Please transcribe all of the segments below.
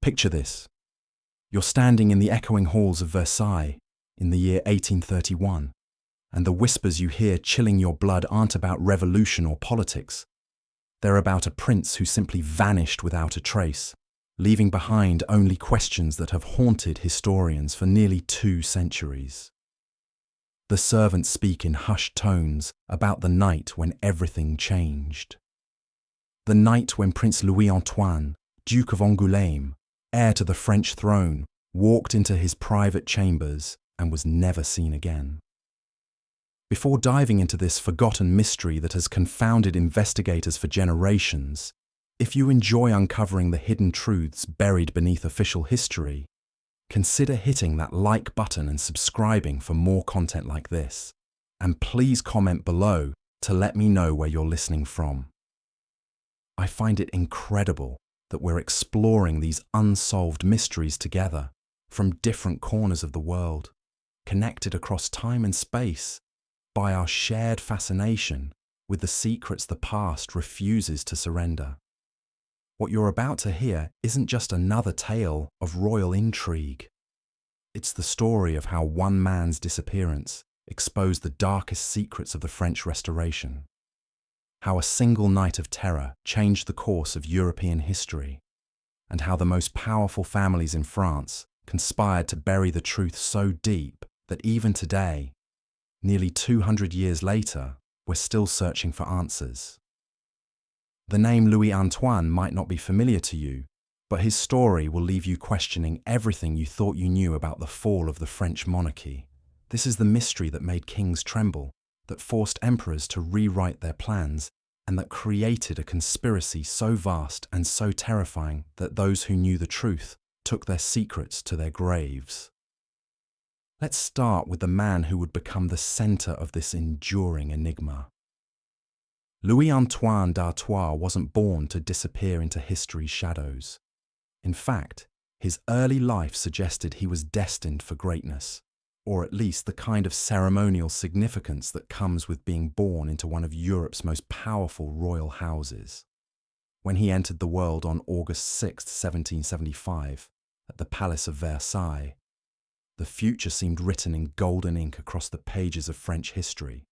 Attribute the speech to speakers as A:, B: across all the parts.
A: Picture this. You're standing in the echoing halls of Versailles in the year 1831, and the whispers you hear chilling your blood aren't about revolution or politics. They're about a prince who simply vanished without a trace, leaving behind only questions that have haunted historians for nearly 2 centuries. The servants speak in hushed tones about the night when everything changed. The night when Prince Louis Antoine, Duke of Angoulême, heir to the French throne, walked into his private chambers and was never seen again. Before diving into this forgotten mystery that has confounded investigators for generations, if you enjoy uncovering the hidden truths buried beneath official history, consider hitting that like button and subscribing for more content like this. And please comment below to let me know where you're listening from. I find it incredible that we're exploring these unsolved mysteries together from different corners of the world, connected across time and space by our shared fascination with the secrets the past refuses to surrender. What you're about to hear isn't just another tale of royal intrigue. It's the story of how one man's disappearance exposed the darkest secrets of the French Restoration. How a single night of terror changed the course of European history, and how the most powerful families in France conspired to bury the truth so deep that even today, nearly 200 years later, we're still searching for answers. The name Louis Antoine might not be familiar to you, but his story will leave you questioning everything you thought you knew about the fall of the French monarchy. This is the mystery that made kings tremble, that forced emperors to rewrite their plans, and that created a conspiracy so vast and so terrifying that those who knew the truth took their secrets to their graves. Let's start with the man who would become the center of this enduring enigma. Louis Antoine d'Artois wasn't born to disappear into history's shadows. In fact, his early life suggested he was destined for greatness, or at least the kind of ceremonial significance that comes with being born into one of Europe's most powerful royal houses. When he entered the world on August 6, 1775, at the Palace of Versailles, the future seemed written in golden ink across the pages of French history.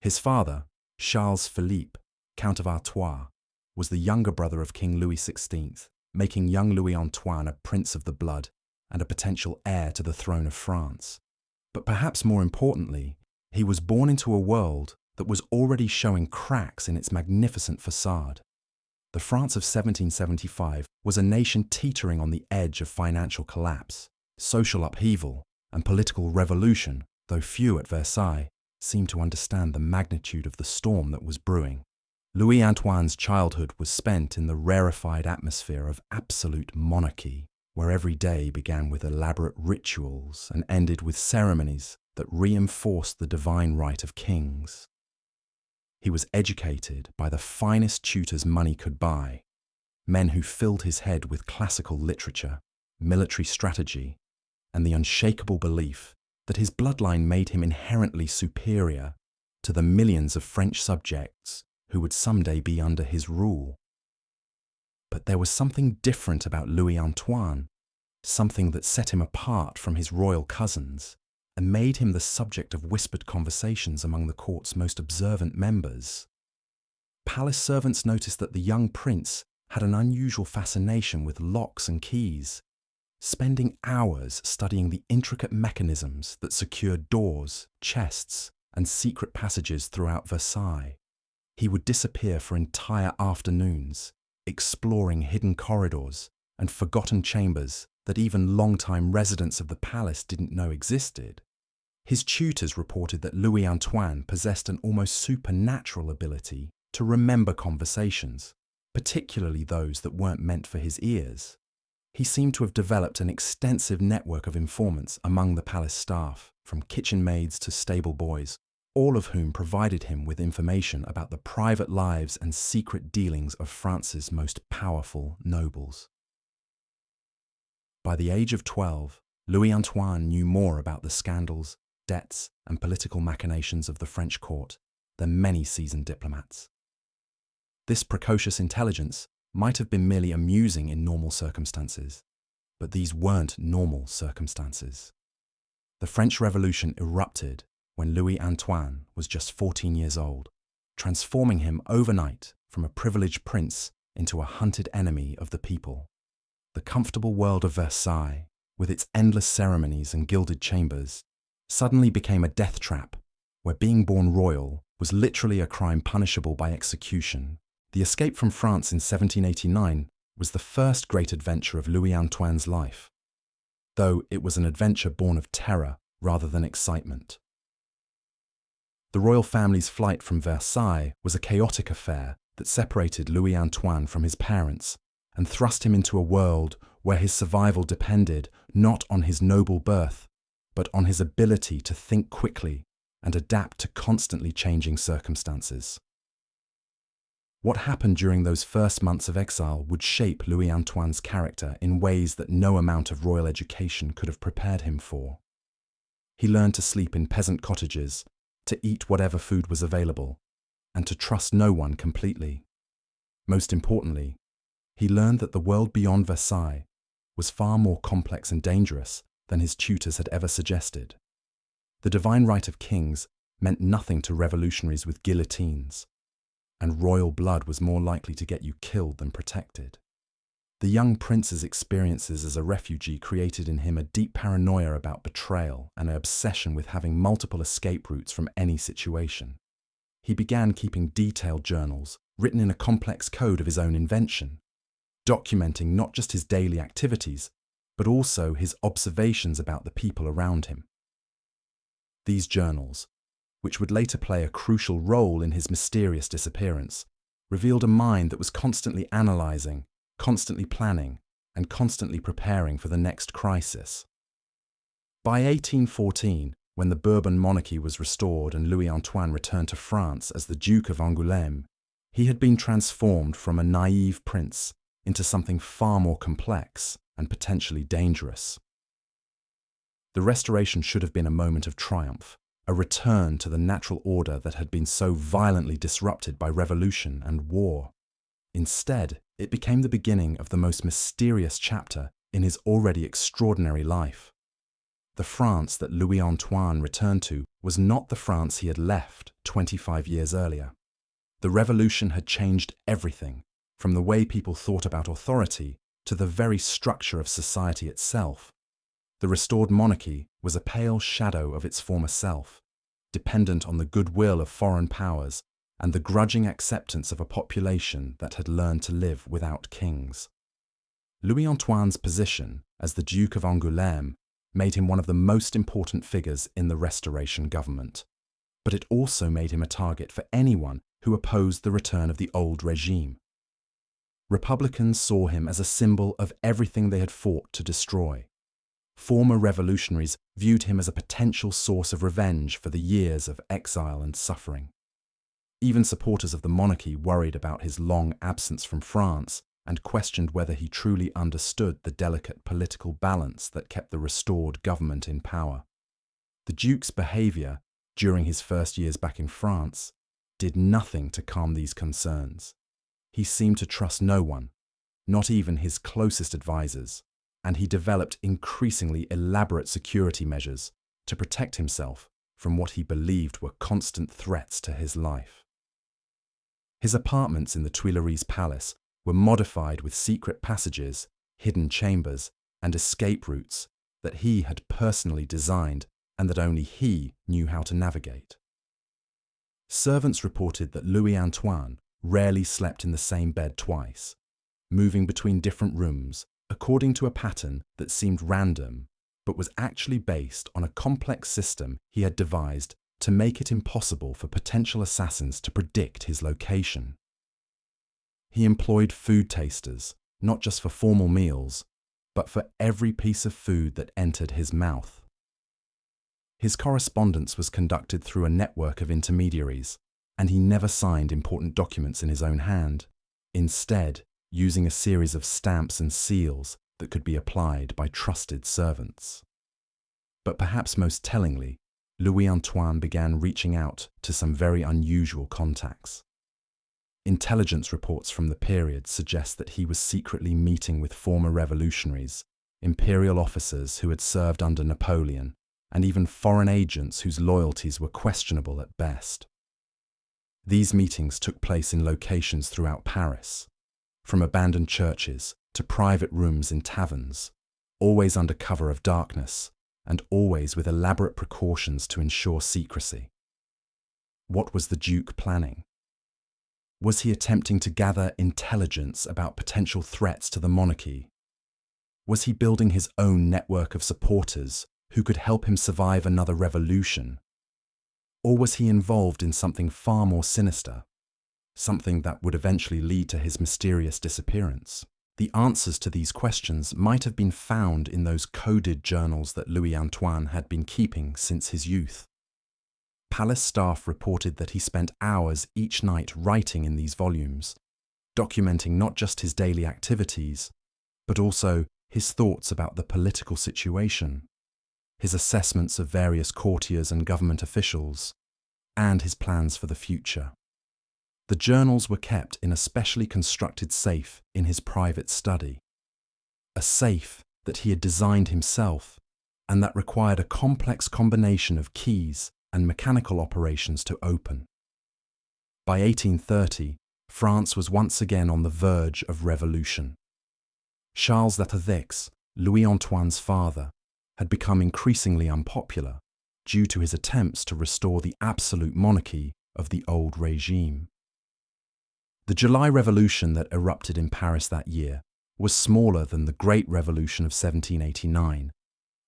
A: His father, Charles Philippe, Count of Artois, was the younger brother of King Louis XVI, making young Louis Antoine a prince of the blood and a potential heir to the throne of France. But perhaps more importantly, he was born into a world that was already showing cracks in its magnificent facade. The France of 1775 was a nation teetering on the edge of financial collapse, social upheaval, and political revolution, though few at Versailles seemed to understand the magnitude of the storm that was brewing. Louis Antoine's childhood was spent in the rarefied atmosphere of absolute monarchy, where every day began with elaborate rituals and ended with ceremonies that reinforced the divine right of kings. He was educated by the finest tutors money could buy, men who filled his head with classical literature, military strategy, and the unshakable belief that his bloodline made him inherently superior to the millions of French subjects who would someday be under his rule. But there was something different about Louis Antoine, something that set him apart from his royal cousins and made him the subject of whispered conversations among the court's most observant members. Palace servants noticed that the young prince had an unusual fascination with locks and keys, spending hours studying the intricate mechanisms that secured doors, chests, and secret passages throughout Versailles. He would disappear for entire afternoons, exploring hidden corridors and forgotten chambers that even long-time residents of the palace didn't know existed. His tutors reported that Louis Antoine possessed an almost supernatural ability to remember conversations, particularly those that weren't meant for his ears. He seemed to have developed an extensive network of informants among the palace staff, from kitchen maids to stable boys, all of whom provided him with information about the private lives and secret dealings of France's most powerful nobles. By the age of 12, Louis Antoine knew more about the scandals, debts, and political machinations of the French court than many seasoned diplomats. This precocious intelligence might have been merely amusing in normal circumstances, But these weren't normal circumstances. The French Revolution erupted when Louis Antoine was just 14 years old, transforming him overnight from a privileged prince into a hunted enemy of the people. The comfortable world of Versailles, with its endless ceremonies and gilded chambers, suddenly became a death trap, where being born royal was literally a crime punishable by execution. The escape from France in 1789 was the first great adventure of Louis Antoine's life, though it was an adventure born of terror rather than excitement. The royal family's flight from Versailles was a chaotic affair that separated Louis Antoine from his parents and thrust him into a world where his survival depended not on his noble birth, but on his ability to think quickly and adapt to constantly changing circumstances. What happened during those first months of exile would shape Louis Antoine's character in ways that no amount of royal education could have prepared him for. He learned to sleep in peasant cottages, to eat whatever food was available, and to trust no one completely. Most importantly, he learned that the world beyond Versailles was far more complex and dangerous than his tutors had ever suggested. The divine right of kings meant nothing to revolutionaries with guillotines, and royal blood was more likely to get you killed than protected. The young prince's experiences as a refugee created in him a deep paranoia about betrayal and an obsession with having multiple escape routes from any situation. He began keeping detailed journals, written in a complex code of his own invention, documenting not just his daily activities, but also his observations about the people around him. These journals, which would later play a crucial role in his mysterious disappearance, revealed a mind that was constantly analyzing, constantly planning, and constantly preparing for the next crisis. By 1814, when the Bourbon monarchy was restored and Louis Antoine returned to France as the Duke of Angoulême, he had been transformed from a naive prince into something far more complex and potentially dangerous. The restoration should have been a moment of triumph, a return to the natural order that had been so violently disrupted by revolution and war. Instead, it became the beginning of the most mysterious chapter in his already extraordinary life. The France that Louis Antoine returned to was not the France he had left 25 years earlier. The revolution had changed everything, from the way people thought about authority to the very structure of society itself. The restored monarchy was a pale shadow of its former self, dependent on the goodwill of foreign powers and the grudging acceptance of a population that had learned to live without kings. Louis Antoine's position as the Duke of Angoulême made him one of the most important figures in the Restoration government, but it also made him a target for anyone who opposed the return of the old regime. Republicans saw him as a symbol of everything they had fought to destroy. Former revolutionaries viewed him as a potential source of revenge for the years of exile and suffering. Even supporters of the monarchy worried about his long absence from France and questioned whether he truly understood the delicate political balance that kept the restored government in power. The Duke's behaviour during his first years back in France did nothing to calm these concerns. He seemed to trust no one, not even his closest advisors, and he developed increasingly elaborate security measures to protect himself from what he believed were constant threats to his life. His apartments in the Tuileries Palace were modified with secret passages, hidden chambers, and escape routes that he had personally designed and that only he knew how to navigate. Servants reported that Louis Antoine rarely slept in the same bed twice, moving between different rooms according to a pattern that seemed random but was actually based on a complex system he had devised to make it impossible for potential assassins to predict his location. He employed food tasters, not just for formal meals, but for every piece of food that entered his mouth. His correspondence was conducted through a network of intermediaries, and he never signed important documents in his own hand, instead using a series of stamps and seals that could be applied by trusted servants. But perhaps most tellingly, Louis Antoine began reaching out to some very unusual contacts. Intelligence reports from the period suggest that he was secretly meeting with former revolutionaries imperial officers who had served under Napoleon, and even foreign agents whose loyalties were questionable at best. These meetings took place in locations throughout Paris, from abandoned churches to private rooms in taverns, always under cover of darkness, and always with elaborate precautions to ensure secrecy. What was the Duke planning? Was he attempting to gather intelligence about potential threats to the monarchy? Was he building his own network of supporters who could help him survive another revolution? Or was he involved in something far more sinister, something that would eventually lead to his mysterious disappearance? The answers to these questions might have been found in those coded journals that Louis Antoine had been keeping since his youth. Palace staff reported that he spent hours each night writing in these volumes, documenting not just his daily activities, but also his thoughts about the political situation, his assessments of various courtiers and government officials, and his plans for the future. The journals were kept in a specially constructed safe in his private study, a safe that he had designed himself and that required a complex combination of keys and mechanical operations to open. By 1830, France was once again on the verge of revolution. Charles X, Louis Antoine's father, had become increasingly unpopular due to his attempts to restore the absolute monarchy of the old regime. The July Revolution that erupted in Paris that year was smaller than the Great Revolution of 1789,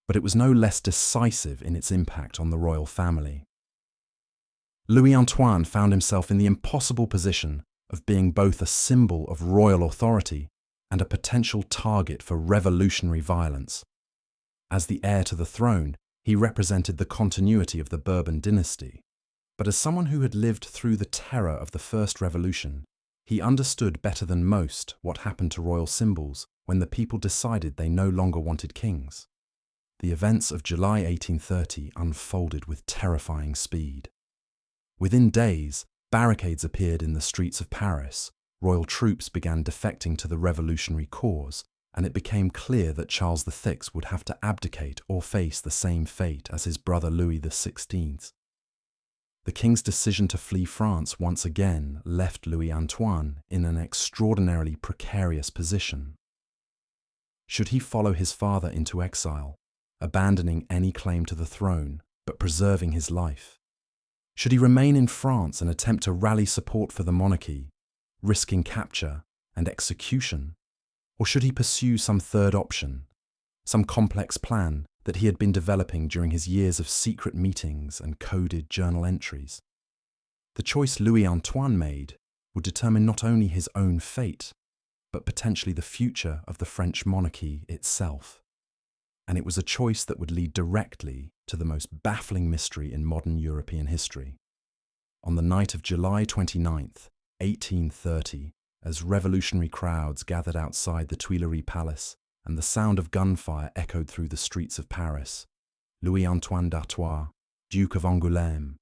A: but it was no less decisive in its impact on the royal family. Louis Antoine found himself in the impossible position of being both a symbol of royal authority and a potential target for revolutionary violence. As the heir to the throne, he represented the continuity of the Bourbon dynasty, but as someone who had lived through the terror of the First Revolution, he understood better than most what happened to royal symbols when the people decided they no longer wanted kings. The events of July 1830 unfolded with terrifying speed. Within days, barricades appeared in the streets of Paris, royal troops began defecting to the revolutionary cause, and it became clear that Charles VI would have to abdicate or face the same fate as his brother Louis XVI. The king's decision to flee France once again left Louis Antoine in an extraordinarily precarious position. Should he follow his father into exile, abandoning any claim to the throne, but preserving his life? Should he remain in France and attempt to rally support for the monarchy, risking capture and execution? Or should he pursue some third option, some complex plan that he had been developing during his years of secret meetings and coded journal entries? The choice Louis Antoine made would determine not only his own fate, but potentially the future of the French monarchy itself. And it was a choice that would lead directly to the most baffling mystery in modern European history. On the night of July 29th, 1830, as revolutionary crowds gathered outside the Tuileries Palace and the sound of gunfire echoed through the streets of Paris, Louis Antoine d'Artois, Duke of Angoulême,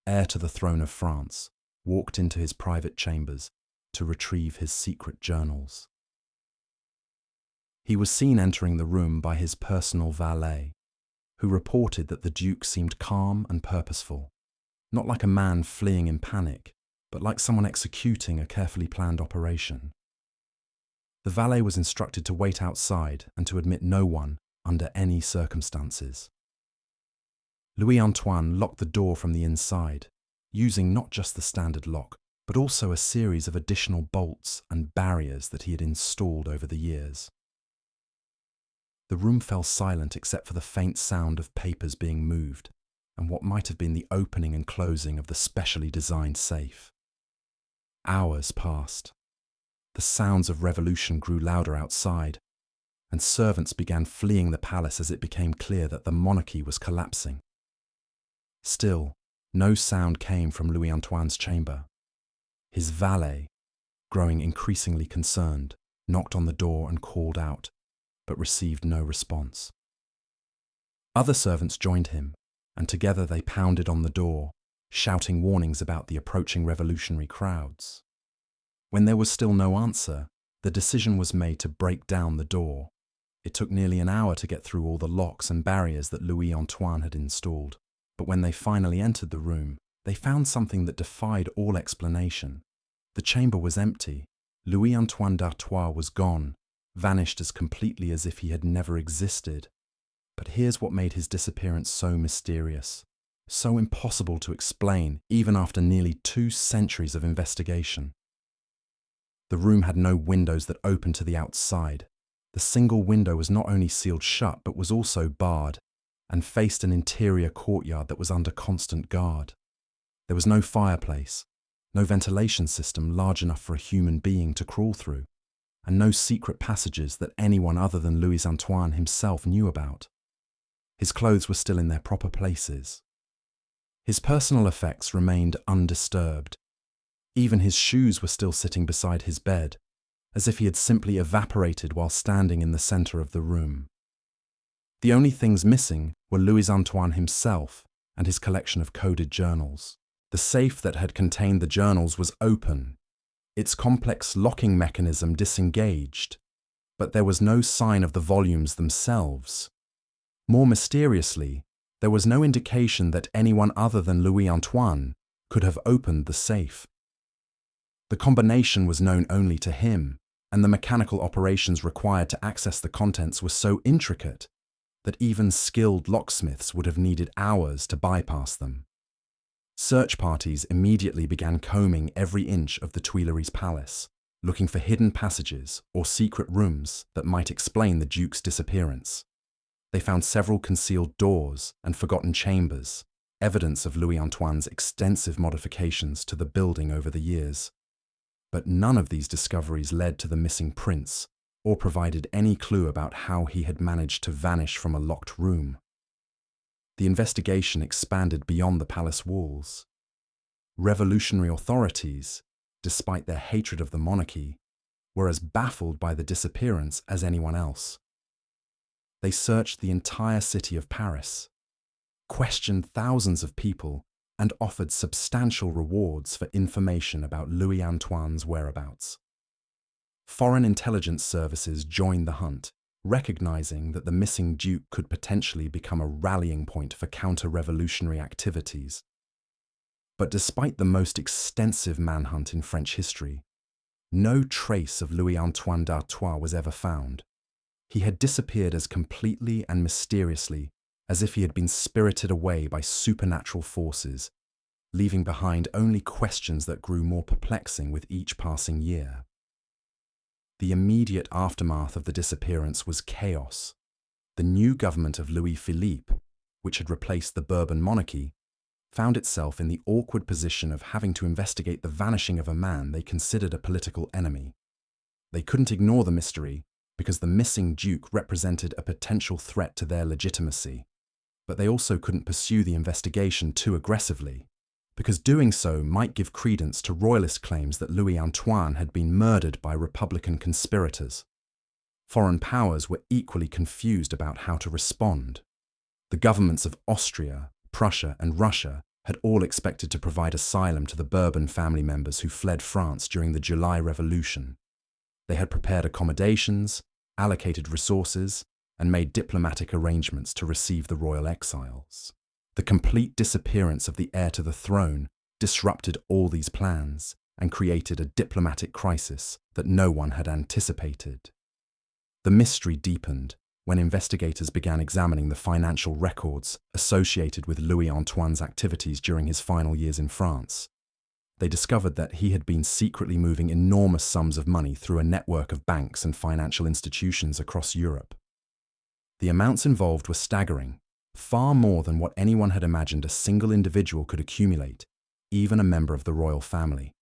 A: heir to the throne of France, walked into his private chambers to retrieve his secret journals. He was seen entering the room by his personal valet, who reported that the Duke seemed calm and purposeful, not like a man fleeing in panic, but like someone executing a carefully planned operation. The valet was instructed to wait outside and to admit no one under any circumstances. Louis Antoine locked the door from the inside, using not just the standard lock, but also a series of additional bolts and barriers that he had installed over the years. The room fell silent except for the faint sound of papers being moved and what might have been the opening and closing of the specially designed safe. Hours passed. The sounds of revolution grew louder outside, and servants began fleeing the palace as it became clear that the monarchy was collapsing. Still, no sound came from Louis Antoine's chamber. His valet, growing increasingly concerned, knocked on the door and called out, but received no response. Other servants joined him, and together they pounded on the door, shouting warnings about the approaching revolutionary crowds. When there was still no answer, the decision was made to break down the door, It took nearly an hour to get through all the locks and barriers that Louis Antoine had installed, but when they finally entered the room, they found something that defied all explanation. The chamber was empty. Louis Antoine d'Artois was gone, vanished as completely as if he had never existed. But here's what made his disappearance so mysterious, so impossible to explain even after nearly 2 centuries of investigation. The room had no windows that opened to the outside. The single window was not only sealed shut but was also barred and faced an interior courtyard that was under constant guard. There was no fireplace, no ventilation system large enough for a human being to crawl through, and no secret passages that anyone other than Louis Antoine himself knew about. His clothes were still in their proper places. His personal effects remained undisturbed. Even his shoes were still sitting beside his bed, as if he had simply evaporated while standing in the center of the room. The only things missing were Louis Antoine himself and his collection of coded journals. The safe that had contained the journals was open, its complex locking mechanism disengaged, but there was no sign of the volumes themselves. More mysteriously, there was no indication that anyone other than Louis Antoine could have opened the safe. The combination was known only to him, and the mechanical operations required to access the contents were so intricate that even skilled locksmiths would have needed hours to bypass them. Search parties immediately began combing every inch of the Tuileries Palace, looking for hidden passages or secret rooms that might explain the Duke's disappearance. They found several concealed doors and forgotten chambers, evidence of Louis Antoine's extensive modifications to the building over the years. But none of these discoveries led to the missing prince or provided any clue about how he had managed to vanish from a locked room. The investigation expanded beyond the palace walls. Revolutionary authorities, despite their hatred of the monarchy, were as baffled by the disappearance as anyone else. They searched the entire city of Paris, questioned thousands of people, and offered substantial rewards for information about Louis Antoine's whereabouts. Foreign intelligence services joined the hunt, recognizing that the missing duke could potentially become a rallying point for counter-revolutionary activities. But despite the most extensive manhunt in French history, no trace of Louis Antoine d'Artois was ever found. He had disappeared as completely and mysteriously as if he had been spirited away by supernatural forces, leaving behind only questions that grew more perplexing with each passing year. The immediate aftermath of the disappearance was chaos. The new government of Louis Philippe, which had replaced the Bourbon monarchy, found itself in the awkward position of having to investigate the vanishing of a man they considered a political enemy. They couldn't ignore the mystery because the missing duke represented a potential threat to their legitimacy, but they also couldn't pursue the investigation too aggressively, because doing so might give credence to royalist claims that Louis Antoine had been murdered by Republican conspirators. Foreign powers were equally confused about how to respond. The governments of Austria, Prussia, and Russia had all expected to provide asylum to the Bourbon family members who fled France during the July Revolution. They had prepared accommodations, allocated resources, and made diplomatic arrangements to receive the royal exiles. The complete disappearance of the heir to the throne disrupted all these plans and created a diplomatic crisis that no one had anticipated. The mystery deepened when investigators began examining the financial records associated with Louis Antoine's activities during his final years in France. They discovered that he had been secretly moving enormous sums of money through a network of banks and financial institutions across Europe. The amounts involved were staggering, far more than what anyone had imagined a single individual could accumulate, even a member of the royal family.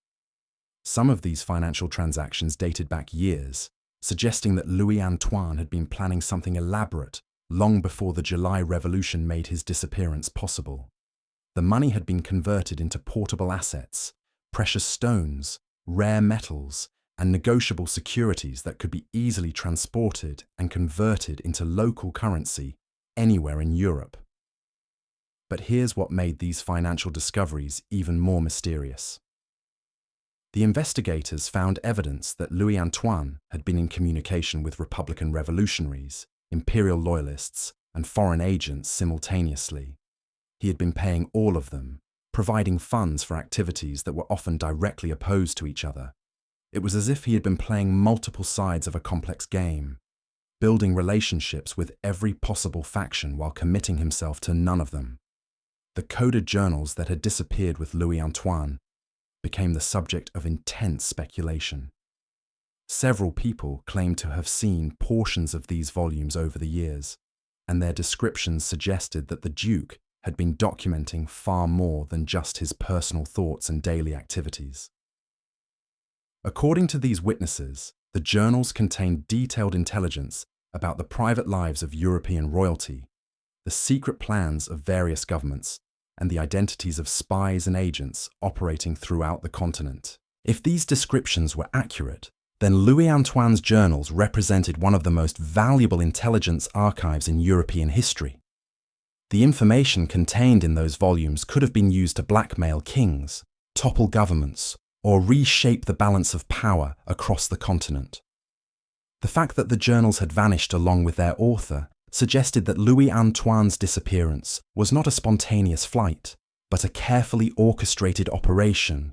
A: Some of these financial transactions dated back years, suggesting that Louis Antoine had been planning something elaborate long before the July Revolution made his disappearance possible. The money had been converted into portable assets, precious stones, rare metals, and negotiable securities that could be easily transported and converted into local currency anywhere in Europe. But here's what made these financial discoveries even more mysterious. The investigators found evidence that Louis Antoine had been in communication with Republican revolutionaries, imperial loyalists, and foreign agents simultaneously. He had been paying all of them, providing funds for activities that were often directly opposed to each other. It was as if he had been playing multiple sides of a complex game, building relationships with every possible faction while committing himself to none of them. The coded journals that had disappeared with Louis Antoine became the subject of intense speculation. Several people claimed to have seen portions of these volumes over the years, and their descriptions suggested that the Duke had been documenting far more than just his personal thoughts and daily activities. According to these witnesses, the journals contained detailed intelligence about the private lives of European royalty, the secret plans of various governments, and the identities of spies and agents operating throughout the continent. If these descriptions were accurate, then Louis Antoine's journals represented one of the most valuable intelligence archives in European history. The information contained in those volumes could have been used to blackmail kings, topple governments, or reshape the balance of power across the continent. The fact that the journals had vanished along with their author suggested that Louis Antoine's disappearance was not a spontaneous flight, but a carefully orchestrated operation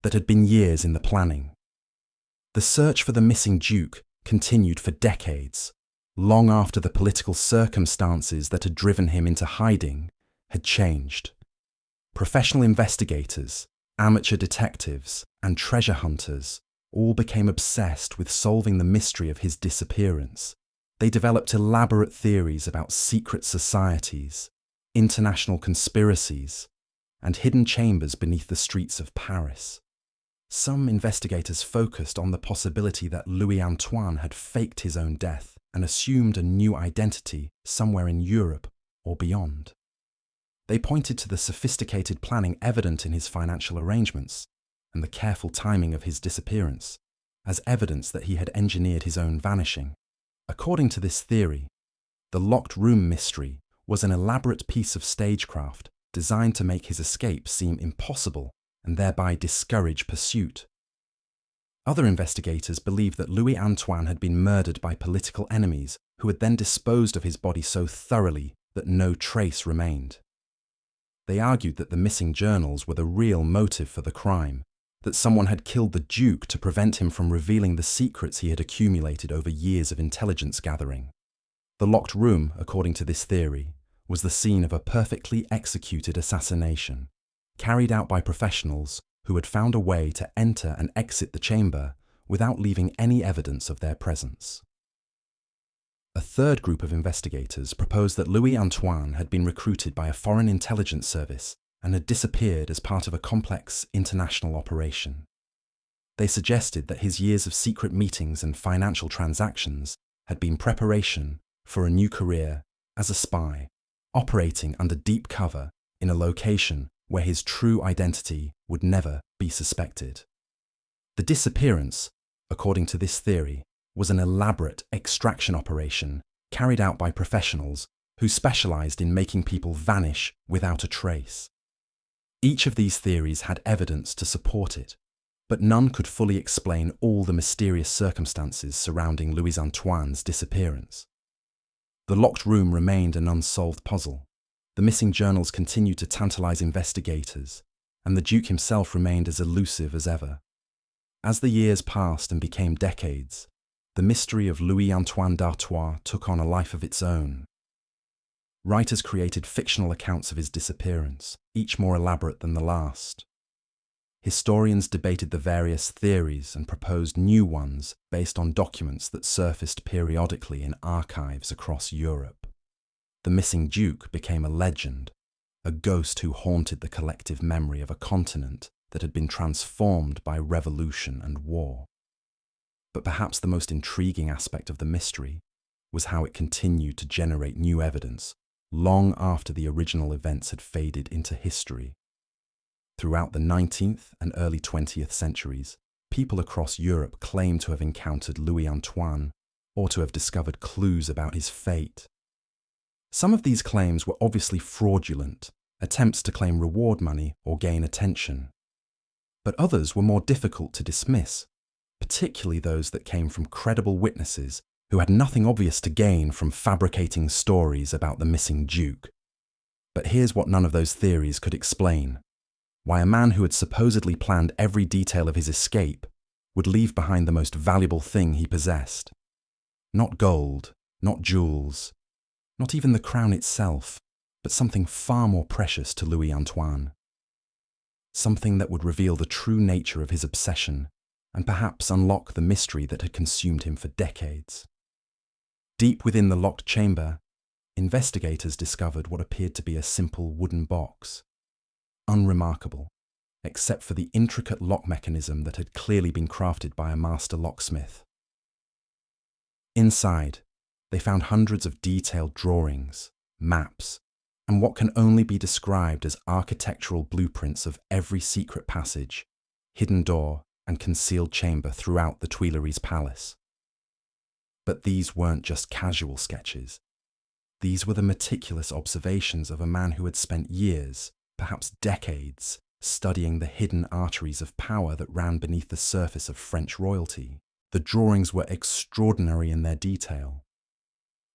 A: that had been years in the planning. The search for the missing Duke continued for decades, long after the political circumstances that had driven him into hiding had changed. Professional investigators, amateur detectives, and treasure hunters all became obsessed with solving the mystery of his disappearance. They developed elaborate theories about secret societies, international conspiracies, and hidden chambers beneath the streets of Paris. Some investigators focused on the possibility that Louis Antoine had faked his own death and assumed a new identity somewhere in Europe or beyond. They pointed to the sophisticated planning evident in his financial arrangements and the careful timing of his disappearance as evidence that he had engineered his own vanishing. According to this theory, the locked room mystery was an elaborate piece of stagecraft designed to make his escape seem impossible and thereby discourage pursuit. Other investigators believed that Louis Antoine had been murdered by political enemies who had then disposed of his body so thoroughly that no trace remained. They argued that the missing journals were the real motive for the crime, that someone had killed the Duke to prevent him from revealing the secrets he had accumulated over years of intelligence gathering. The locked room, according to this theory, was the scene of a perfectly executed assassination, carried out by professionals who had found a way to enter and exit the chamber without leaving any evidence of their presence. A third group of investigators proposed that Louis Antoine had been recruited by a foreign intelligence service and had disappeared as part of a complex international operation. They suggested that his years of secret meetings and financial transactions had been preparation for a new career as a spy, operating under deep cover in a location where his true identity would never be suspected. The disappearance, according to this theory, was an elaborate extraction operation carried out by professionals who specialized in making people vanish without a trace. Each of these theories had evidence to support it, but none could fully explain all the mysterious circumstances surrounding Louis Antoine's disappearance. The locked room remained an unsolved puzzle. The missing journals continued to tantalize investigators, and the Duke himself remained as elusive as ever. As the years passed and became decades, the mystery of Louis Antoine d'Artois took on a life of its own. Writers created fictional accounts of his disappearance, each more elaborate than the last. Historians debated the various theories and proposed new ones based on documents that surfaced periodically in archives across Europe. The missing Duke became a legend, a ghost who haunted the collective memory of a continent that had been transformed by revolution and war. But perhaps the most intriguing aspect of the mystery was how it continued to generate new evidence long after the original events had faded into history. Throughout the 19th and early 20th centuries, people across Europe claimed to have encountered Louis Antoine or to have discovered clues about his fate. Some of these claims were obviously fraudulent, attempts to claim reward money or gain attention. But others were more difficult to dismiss, particularly those that came from credible witnesses who had nothing obvious to gain from fabricating stories about the missing Duke. But here's what none of those theories could explain: why a man who had supposedly planned every detail of his escape would leave behind the most valuable thing he possessed. Not gold, not jewels, not even the crown itself, but something far more precious to Louis Antoine. Something that would reveal the true nature of his obsession and perhaps unlock the mystery that had consumed him for decades. Deep within the locked chamber, investigators discovered what appeared to be a simple wooden box. Unremarkable, except for the intricate lock mechanism that had clearly been crafted by a master locksmith. Inside, they found hundreds of detailed drawings, maps, and what can only be described as architectural blueprints of every secret passage, hidden door, and concealed chamber throughout the Tuileries Palace. But these weren't just casual sketches. These were the meticulous observations of a man who had spent years, perhaps decades, studying the hidden arteries of power that ran beneath the surface of French royalty. The drawings were extraordinary in their detail.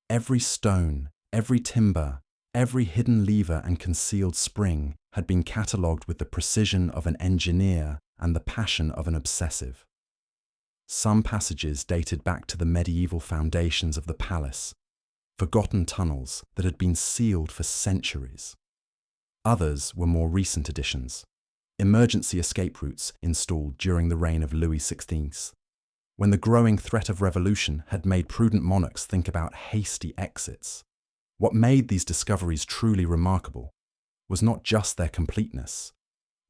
A: Every stone, every timber, every hidden lever and concealed spring had been catalogued with the precision of an engineer and the passion of an obsessive. Some passages dated back to the medieval foundations of the palace, forgotten tunnels that had been sealed for centuries. Others were more recent additions, emergency escape routes installed during the reign of Louis XVI, when the growing threat of revolution had made prudent monarchs think about hasty exits. What made these discoveries truly remarkable was not just their completeness,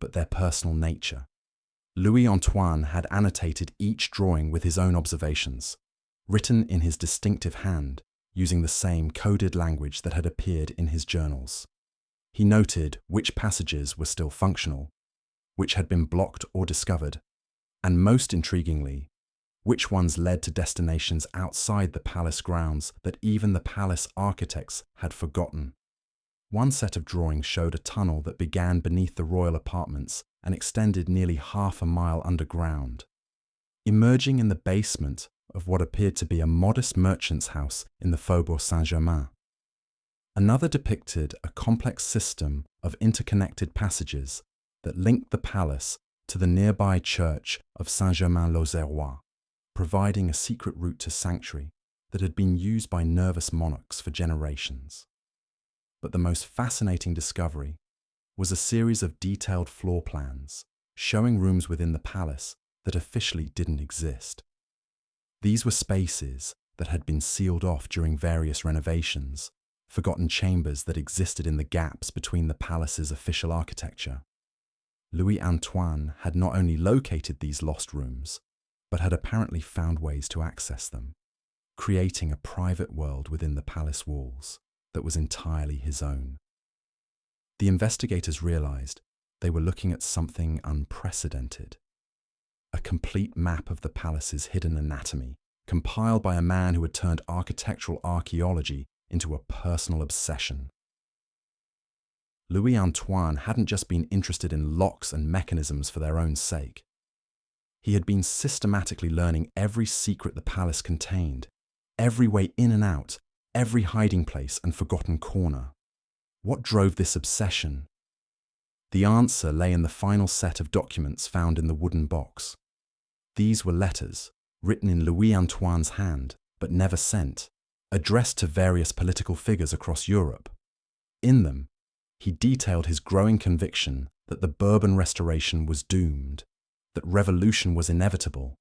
A: but their personal nature. Louis Antoine had annotated each drawing with his own observations, written in his distinctive hand, using the same coded language that had appeared in his journals. He noted which passages were still functional, which had been blocked or discovered, and most intriguingly, which ones led to destinations outside the palace grounds that even the palace architects had forgotten. One set of drawings showed a tunnel that began beneath the royal apartments and extended nearly half a mile underground, emerging in the basement of what appeared to be a modest merchant's house in the Faubourg Saint-Germain. Another depicted a complex system of interconnected passages that linked the palace to the nearby church of Saint-Germain-l'Auxerrois, providing a secret route to sanctuary that had been used by nervous monarchs for generations. But the most fascinating discovery was a series of detailed floor plans showing rooms within the palace that officially didn't exist. These were spaces that had been sealed off during various renovations, forgotten chambers that existed in the gaps between the palace's official architecture. Louis Antoine had not only located these lost rooms, but had apparently found ways to access them, creating a private world within the palace walls that was entirely his own. The investigators realized they were looking at something unprecedented. A complete map of the palace's hidden anatomy, compiled by a man who had turned architectural archaeology into a personal obsession. Louis Antoine hadn't just been interested in locks and mechanisms for their own sake. He had been systematically learning every secret the palace contained, every way in and out, every hiding place and forgotten corner. What drove this obsession? The answer lay in the final set of documents found in the wooden box. These were letters, written in Louis Antoine's hand, but never sent, addressed to various political figures across Europe. In them, he detailed his growing conviction that the Bourbon Restoration was doomed, that revolution was inevitable,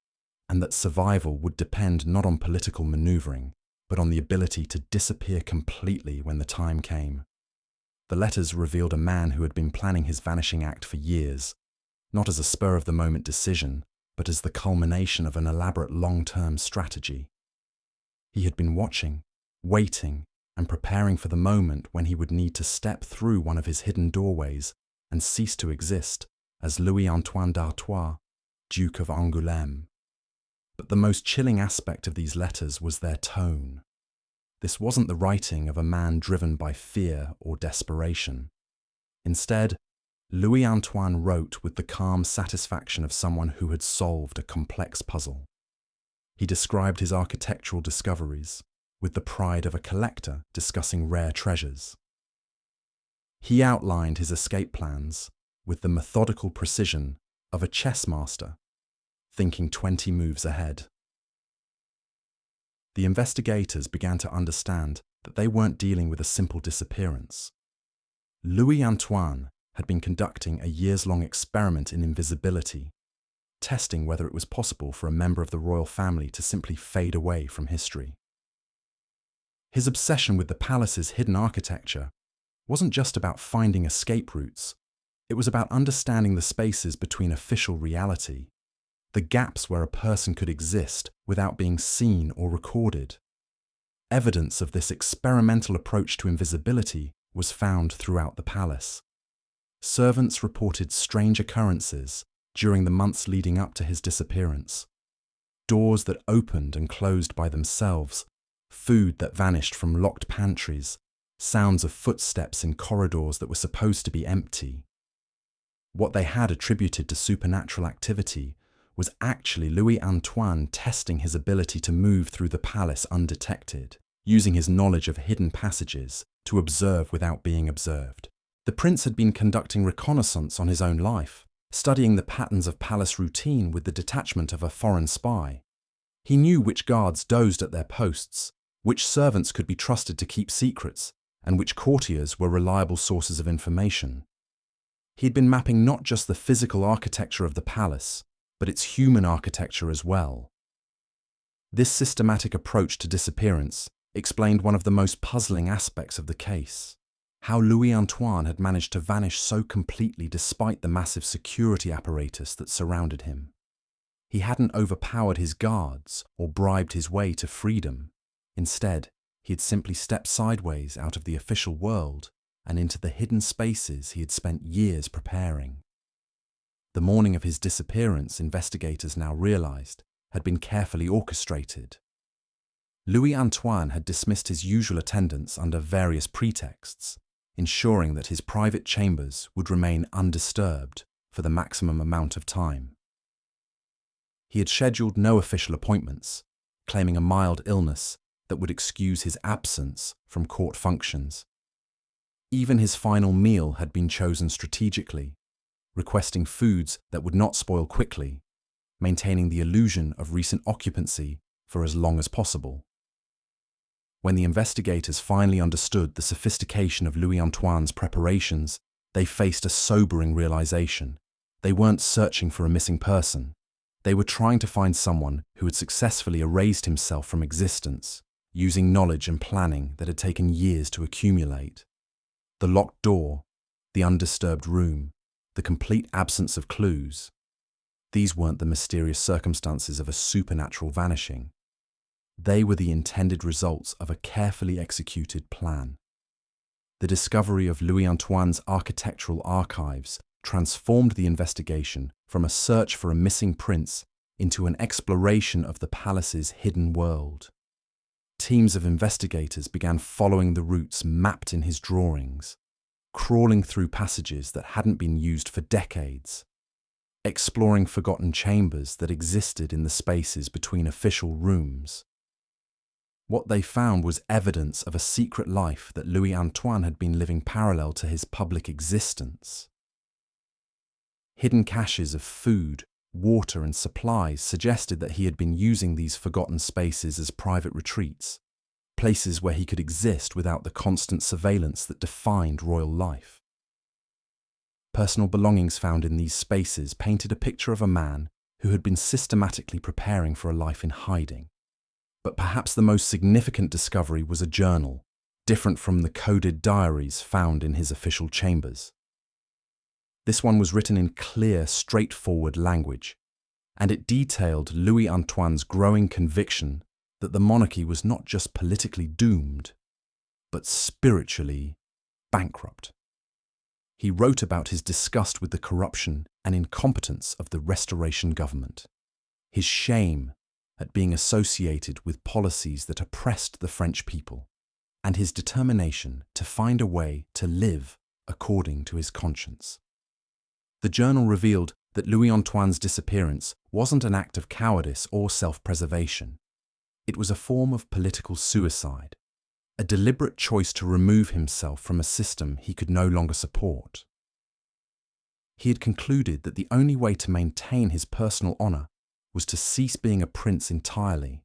A: and that survival would depend not on political maneuvering, but on the ability to disappear completely when the time came. The letters revealed a man who had been planning his vanishing act for years, not as a spur-of-the-moment decision, but as the culmination of an elaborate long-term strategy. He had been watching, waiting, and preparing for the moment when he would need to step through one of his hidden doorways and cease to exist as Louis Antoine d'Artois, Duke of Angoulême. But the most chilling aspect of these letters was their tone. This wasn't the writing of a man driven by fear or desperation. Instead, Louis Antoine wrote with the calm satisfaction of someone who had solved a complex puzzle. He described his architectural discoveries with the pride of a collector discussing rare treasures. He outlined his escape plans with the methodical precision of a chess master, thinking 20 moves ahead. The investigators began to understand that they weren't dealing with a simple disappearance. Louis Antoine had been conducting a years-long experiment in invisibility, testing whether it was possible for a member of the royal family to simply fade away from history. His obsession with the palace's hidden architecture wasn't just about finding escape routes, it was about understanding the spaces between official reality, the gaps where a person could exist without being seen or recorded. Evidence of this experimental approach to invisibility was found throughout the palace. Servants reported strange occurrences during the months leading up to his disappearance. Doors that opened and closed by themselves, food that vanished from locked pantries, sounds of footsteps in corridors that were supposed to be empty. What they had attributed to supernatural activity was actually Louis Antoine testing his ability to move through the palace undetected, using his knowledge of hidden passages to observe without being observed. The prince had been conducting reconnaissance on his own life, studying the patterns of palace routine with the detachment of a foreign spy. He knew which guards dozed at their posts, which servants could be trusted to keep secrets, and which courtiers were reliable sources of information. He had been mapping not just the physical architecture of the palace, but its human architecture as well. This systematic approach to disappearance explained one of the most puzzling aspects of the case: how Louis Antoine had managed to vanish so completely despite the massive security apparatus that surrounded him. He hadn't overpowered his guards or bribed his way to freedom. Instead, he had simply stepped sideways out of the official world and into the hidden spaces he had spent years preparing. The morning of his disappearance, investigators now realized, had been carefully orchestrated. Louis Antoine had dismissed his usual attendants under various pretexts, ensuring that his private chambers would remain undisturbed for the maximum amount of time. He had scheduled no official appointments, claiming a mild illness that would excuse his absence from court functions. Even his final meal had been chosen strategically, requesting foods that would not spoil quickly, maintaining the illusion of recent occupancy for as long as possible. When the investigators finally understood the sophistication of Louis Antoine's preparations, they faced a sobering realization. They weren't searching for a missing person. They were trying to find someone who had successfully erased himself from existence, using knowledge and planning that had taken years to accumulate. The locked door, the undisturbed room, the complete absence of clues. These weren't the mysterious circumstances of a supernatural vanishing. They were the intended results of a carefully executed plan. The discovery of Louis Antoine's architectural archives transformed the investigation from a search for a missing prince into an exploration of the palace's hidden world. Teams of investigators began following the routes mapped in his drawings, crawling through passages that hadn't been used for decades, exploring forgotten chambers that existed in the spaces between official rooms. What they found was evidence of a secret life that Louis Antoine had been living parallel to his public existence. Hidden caches of food, water, and supplies suggested that he had been using these forgotten spaces as private retreats, places where he could exist without the constant surveillance that defined royal life. Personal belongings found in these spaces painted a picture of a man who had been systematically preparing for a life in hiding. But perhaps the most significant discovery was a journal, different from the coded diaries found in his official chambers. This one was written in clear, straightforward language, and it detailed Louis Antoine's growing conviction that the monarchy was not just politically doomed, but spiritually bankrupt. He wrote about his disgust with the corruption and incompetence of the Restoration government, his shame at being associated with policies that oppressed the French people, and his determination to find a way to live according to his conscience. The journal revealed that Louis Antoine's disappearance wasn't an act of cowardice or self-preservation. It was a form of political suicide, a deliberate choice to remove himself from a system he could no longer support. He had concluded that the only way to maintain his personal honor was to cease being a prince entirely,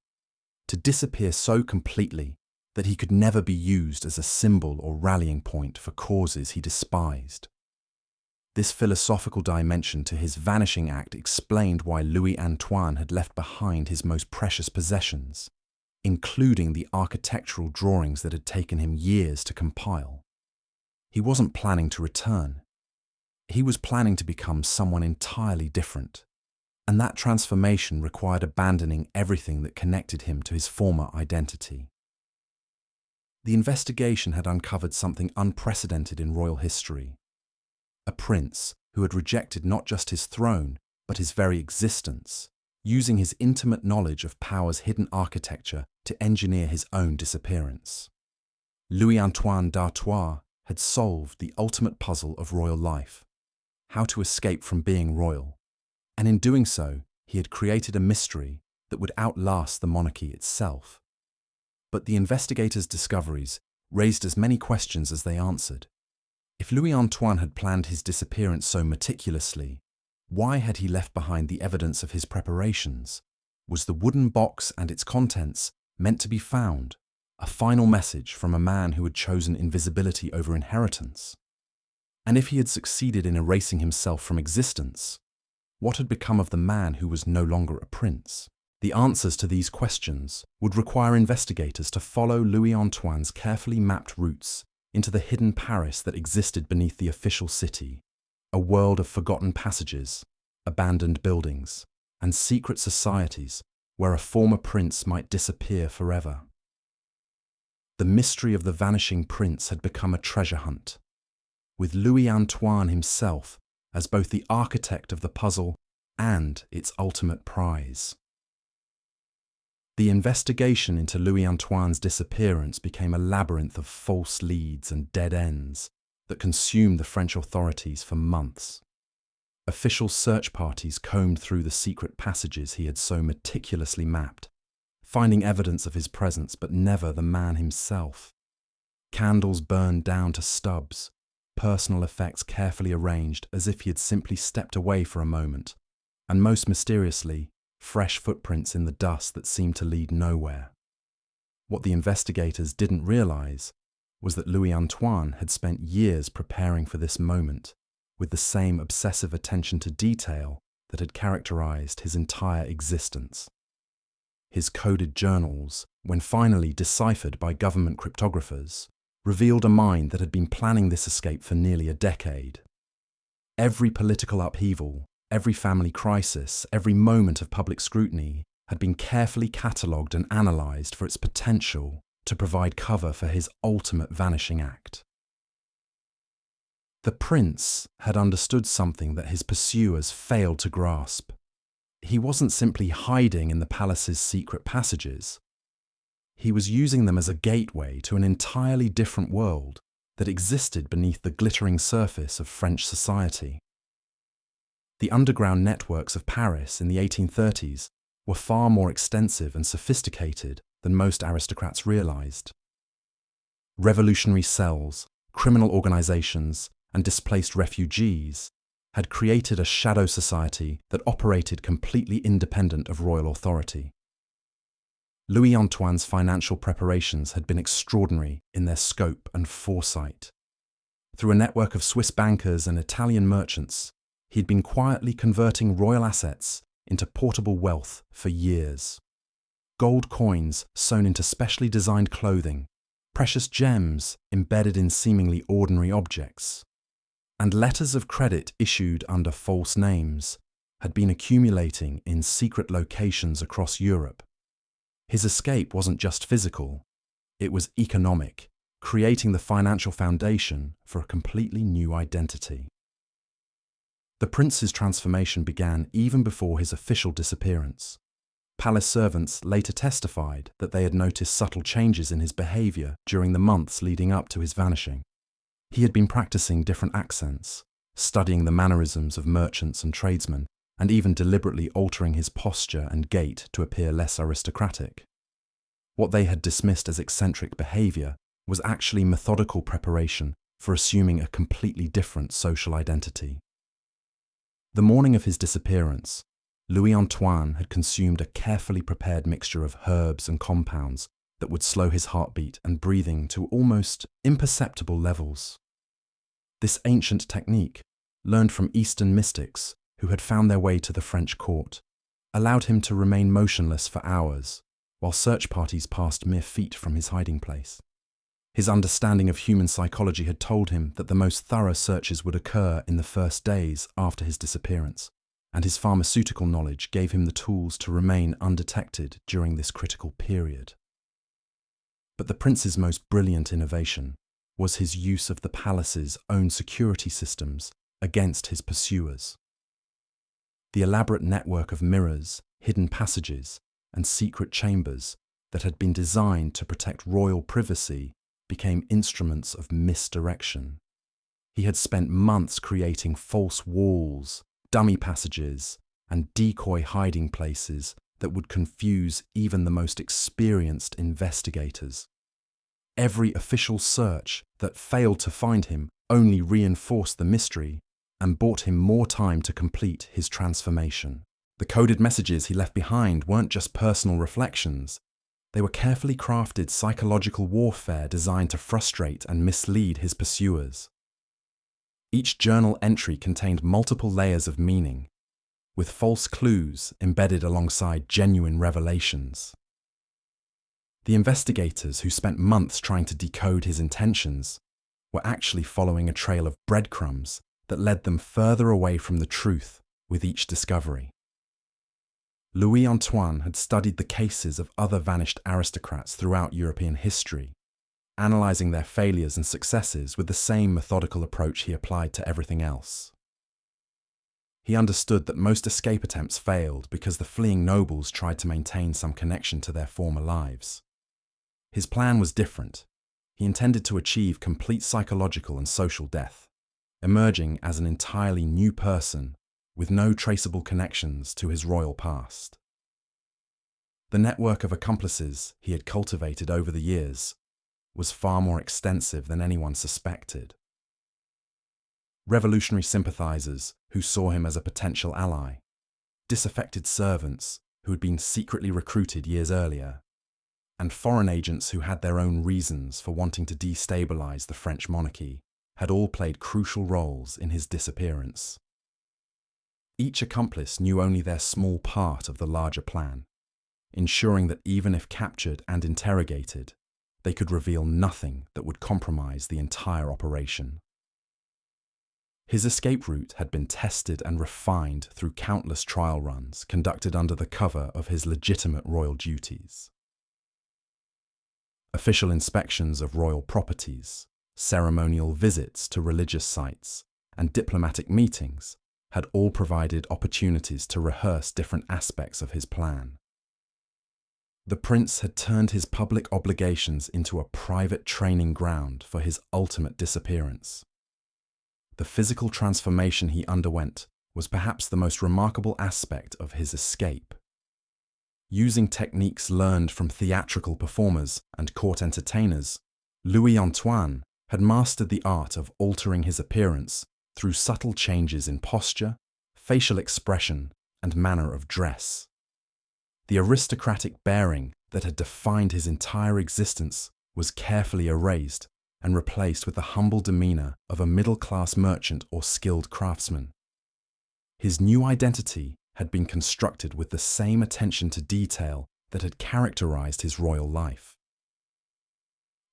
A: to disappear so completely that he could never be used as a symbol or rallying point for causes he despised. This philosophical dimension to his vanishing act explained why Louis Antoine had left behind his most precious possessions, including the architectural drawings that had taken him years to compile. He wasn't planning to return. He was planning to become someone entirely different, and that transformation required abandoning everything that connected him to his former identity. The investigation had uncovered something unprecedented in royal history. A prince who had rejected not just his throne, but his very existence, using his intimate knowledge of power's hidden architecture to engineer his own disappearance. Louis Antoine d'Artois had solved the ultimate puzzle of royal life, how to escape from being royal, and in doing so, he had created a mystery that would outlast the monarchy itself. But the investigators' discoveries raised as many questions as they answered. If Louis Antoine had planned his disappearance so meticulously, why had he left behind the evidence of his preparations? Was the wooden box and its contents meant to be found, a final message from a man who had chosen invisibility over inheritance? And if he had succeeded in erasing himself from existence, what had become of the man who was no longer a prince? The answers to these questions would require investigators to follow Louis Antoine's carefully mapped routes into the hidden Paris that existed beneath the official city, a world of forgotten passages, abandoned buildings, and secret societies where a former prince might disappear forever. The mystery of the vanishing prince had become a treasure hunt, with Louis Antoine himself as both the architect of the puzzle and its ultimate prize. The investigation into Louis Antoine's disappearance became a labyrinth of false leads and dead ends that consumed the French authorities for months. Official search parties combed through the secret passages he had so meticulously mapped, finding evidence of his presence but never the man himself. Candles burned down to stubs, personal effects carefully arranged as if he had simply stepped away for a moment, and most mysteriously, fresh footprints in the dust that seemed to lead nowhere. What the investigators didn't realize was that Louis Antoine had spent years preparing for this moment with the same obsessive attention to detail that had characterized his entire existence. His coded journals, when finally deciphered by government cryptographers, revealed a mind that had been planning this escape for nearly a decade. Every political upheaval, every family crisis, every moment of public scrutiny had been carefully catalogued and analysed for its potential to provide cover for his ultimate vanishing act. The prince had understood something that his pursuers failed to grasp. He wasn't simply hiding in the palace's secret passages. He was using them as a gateway to an entirely different world that existed beneath the glittering surface of French society. The underground networks of Paris in the 1830s were far more extensive and sophisticated than most aristocrats realized. Revolutionary cells, criminal organizations, and displaced refugees had created a shadow society that operated completely independent of royal authority. Louis Antoine's financial preparations had been extraordinary in their scope and foresight. Through a network of Swiss bankers and Italian merchants, he'd been quietly converting royal assets into portable wealth for years. Gold coins sewn into specially designed clothing, precious gems embedded in seemingly ordinary objects, and letters of credit issued under false names had been accumulating in secret locations across Europe. His escape wasn't just physical, it was economic, creating the financial foundation for a completely new identity. The prince's transformation began even before his official disappearance. Palace servants later testified that they had noticed subtle changes in his behavior during the months leading up to his vanishing. He had been practicing different accents, studying the mannerisms of merchants and tradesmen, and even deliberately altering his posture and gait to appear less aristocratic. What they had dismissed as eccentric behavior was actually methodical preparation for assuming a completely different social identity. The morning of his disappearance, Louis Antoine had consumed a carefully prepared mixture of herbs and compounds that would slow his heartbeat and breathing to almost imperceptible levels. This ancient technique, learned from Eastern mystics who had found their way to the French court, allowed him to remain motionless for hours, while search parties passed mere feet from his hiding place. His understanding of human psychology had told him that the most thorough searches would occur in the first days after his disappearance, and his pharmaceutical knowledge gave him the tools to remain undetected during this critical period. But the prince's most brilliant innovation was his use of the palace's own security systems against his pursuers. The elaborate network of mirrors, hidden passages, and secret chambers that had been designed to protect royal privacy became instruments of misdirection. He had spent months creating false walls, dummy passages, and decoy hiding places that would confuse even the most experienced investigators. Every official search that failed to find him only reinforced the mystery and bought him more time to complete his transformation. The coded messages he left behind weren't just personal reflections. They were carefully crafted psychological warfare designed to frustrate and mislead his pursuers. Each journal entry contained multiple layers of meaning, with false clues embedded alongside genuine revelations. The investigators who spent months trying to decode his intentions were actually following a trail of breadcrumbs that led them further away from the truth with each discovery. Louis Antoine had studied the cases of other vanished aristocrats throughout European history, analysing their failures and successes with the same methodical approach he applied to everything else. He understood that most escape attempts failed because the fleeing nobles tried to maintain some connection to their former lives. His plan was different. He intended to achieve complete psychological and social death, emerging as an entirely new person with no traceable connections to his royal past. The network of accomplices he had cultivated over the years was far more extensive than anyone suspected. Revolutionary sympathizers who saw him as a potential ally, disaffected servants who had been secretly recruited years earlier, and foreign agents who had their own reasons for wanting to destabilize the French monarchy had all played crucial roles in his disappearance. Each accomplice knew only their small part of the larger plan, ensuring that even if captured and interrogated, they could reveal nothing that would compromise the entire operation. His escape route had been tested and refined through countless trial runs conducted under the cover of his legitimate royal duties. Official inspections of royal properties, ceremonial visits to religious sites, and diplomatic meetings had all provided opportunities to rehearse different aspects of his plan. The prince had turned his public obligations into a private training ground for his ultimate disappearance. The physical transformation he underwent was perhaps the most remarkable aspect of his escape. Using techniques learned from theatrical performers and court entertainers, Louis Antoine had mastered the art of altering his appearance through subtle changes in posture, facial expression, and manner of dress. The aristocratic bearing that had defined his entire existence was carefully erased and replaced with the humble demeanor of a middle-class merchant or skilled craftsman. His new identity had been constructed with the same attention to detail that had characterized his royal life.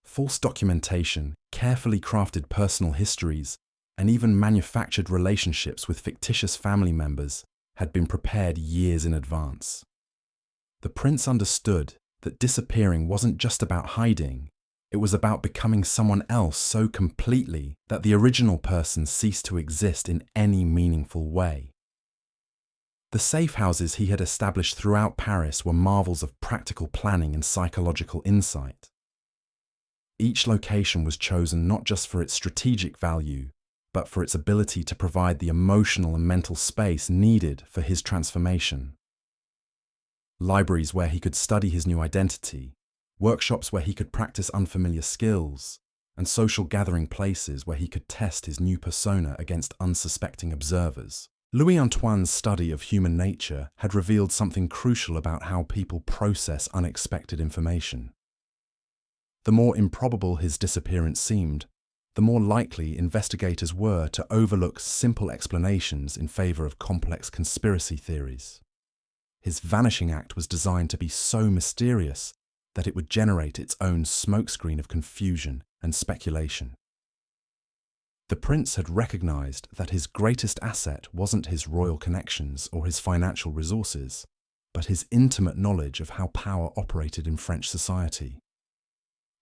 A: False documentation, carefully crafted personal histories, and even manufactured relationships with fictitious family members had been prepared years in advance. The prince understood that disappearing wasn't just about hiding, it was about becoming someone else so completely that the original person ceased to exist in any meaningful way. The safe houses he had established throughout Paris were marvels of practical planning and psychological insight. Each location was chosen not just for its strategic value, but for its ability to provide the emotional and mental space needed for his transformation. Libraries where he could study his new identity, workshops where he could practice unfamiliar skills, and social gathering places where he could test his new persona against unsuspecting observers. Louis Antoine's study of human nature had revealed something crucial about how people process unexpected information. The more improbable his disappearance seemed, the more likely investigators were to overlook simple explanations in favor of complex conspiracy theories. His vanishing act was designed to be so mysterious that it would generate its own smokescreen of confusion and speculation. The prince had recognized that his greatest asset wasn't his royal connections or his financial resources, but his intimate knowledge of how power operated in French society.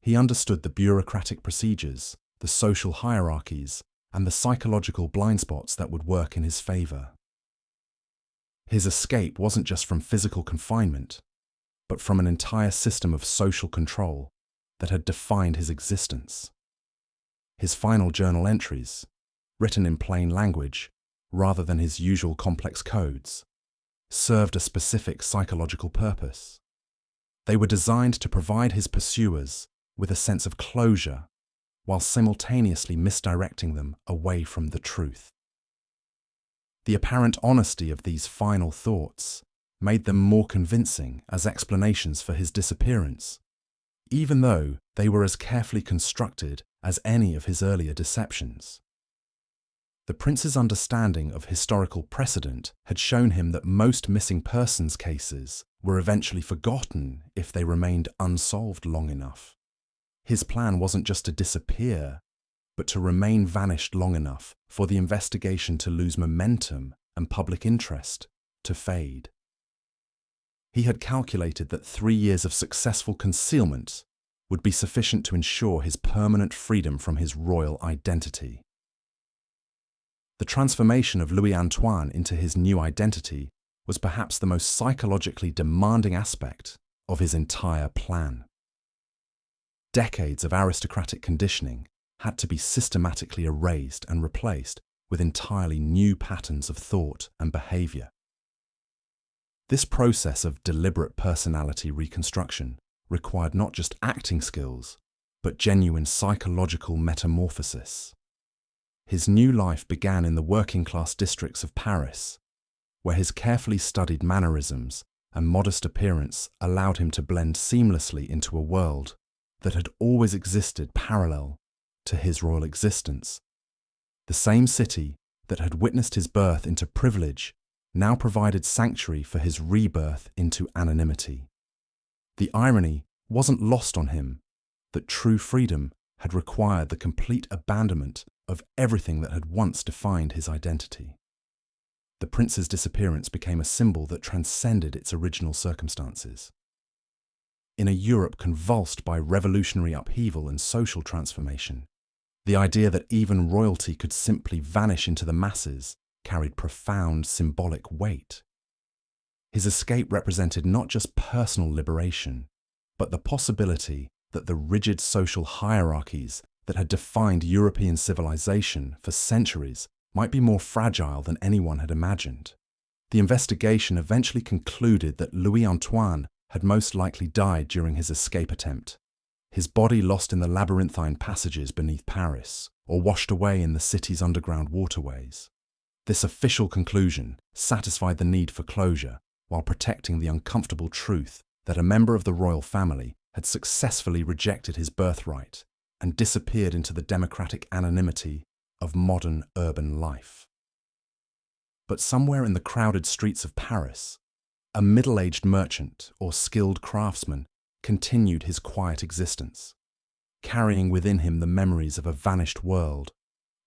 A: He understood the bureaucratic procedures, the social hierarchies, and the psychological blind spots that would work in his favor. His escape wasn't just from physical confinement, but from an entire system of social control that had defined his existence. His final journal entries, written in plain language rather than his usual complex codes, served a specific psychological purpose. They were designed to provide his pursuers with a sense of closure while simultaneously misdirecting them away from the truth. The apparent honesty of these final thoughts made them more convincing as explanations for his disappearance, even though they were as carefully constructed as any of his earlier deceptions. The prince's understanding of historical precedent had shown him that most missing persons cases were eventually forgotten if they remained unsolved long enough. His plan wasn't just to disappear, but to remain vanished long enough for the investigation to lose momentum and public interest to fade. He had calculated that 3 years of successful concealment would be sufficient to ensure his permanent freedom from his royal identity. The transformation of Louis Antoine into his new identity was perhaps the most psychologically demanding aspect of his entire plan. Decades of aristocratic conditioning had to be systematically erased and replaced with entirely new patterns of thought and behavior. This process of deliberate personality reconstruction required not just acting skills, but genuine psychological metamorphosis. His new life began in the working-class districts of Paris, where his carefully studied mannerisms and modest appearance allowed him to blend seamlessly into a world that had always existed parallel to his royal existence. The same city that had witnessed his birth into privilege now provided sanctuary for his rebirth into anonymity. The irony wasn't lost on him that true freedom had required the complete abandonment of everything that had once defined his identity. The prince's disappearance became a symbol that transcended its original circumstances. In a Europe convulsed by revolutionary upheaval and social transformation, the idea that even royalty could simply vanish into the masses carried profound symbolic weight. His escape represented not just personal liberation, but the possibility that the rigid social hierarchies that had defined European civilization for centuries might be more fragile than anyone had imagined. The investigation eventually concluded that Louis Antoine had most likely died during his escape attempt, his body lost in the labyrinthine passages beneath Paris, or washed away in the city's underground waterways. This official conclusion satisfied the need for closure while protecting the uncomfortable truth that a member of the royal family had successfully rejected his birthright and disappeared into the democratic anonymity of modern urban life. But somewhere in the crowded streets of Paris, a middle-aged merchant or skilled craftsman continued his quiet existence, carrying within him the memories of a vanished world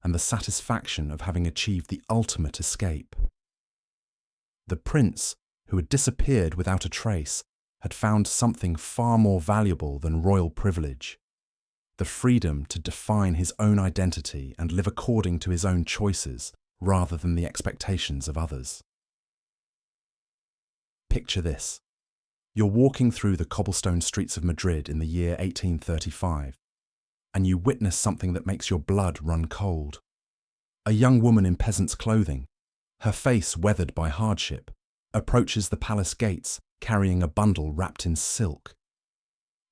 A: and the satisfaction of having achieved the ultimate escape. The prince, who had disappeared without a trace, had found something far more valuable than royal privilege: the freedom to define his own identity and live according to his own choices rather than the expectations of others. Picture this. You're walking through the cobblestone streets of Madrid in the year 1835, and you witness something that makes your blood run cold. A young woman in peasant's clothing, her face weathered by hardship, approaches the palace gates carrying a bundle wrapped in silk.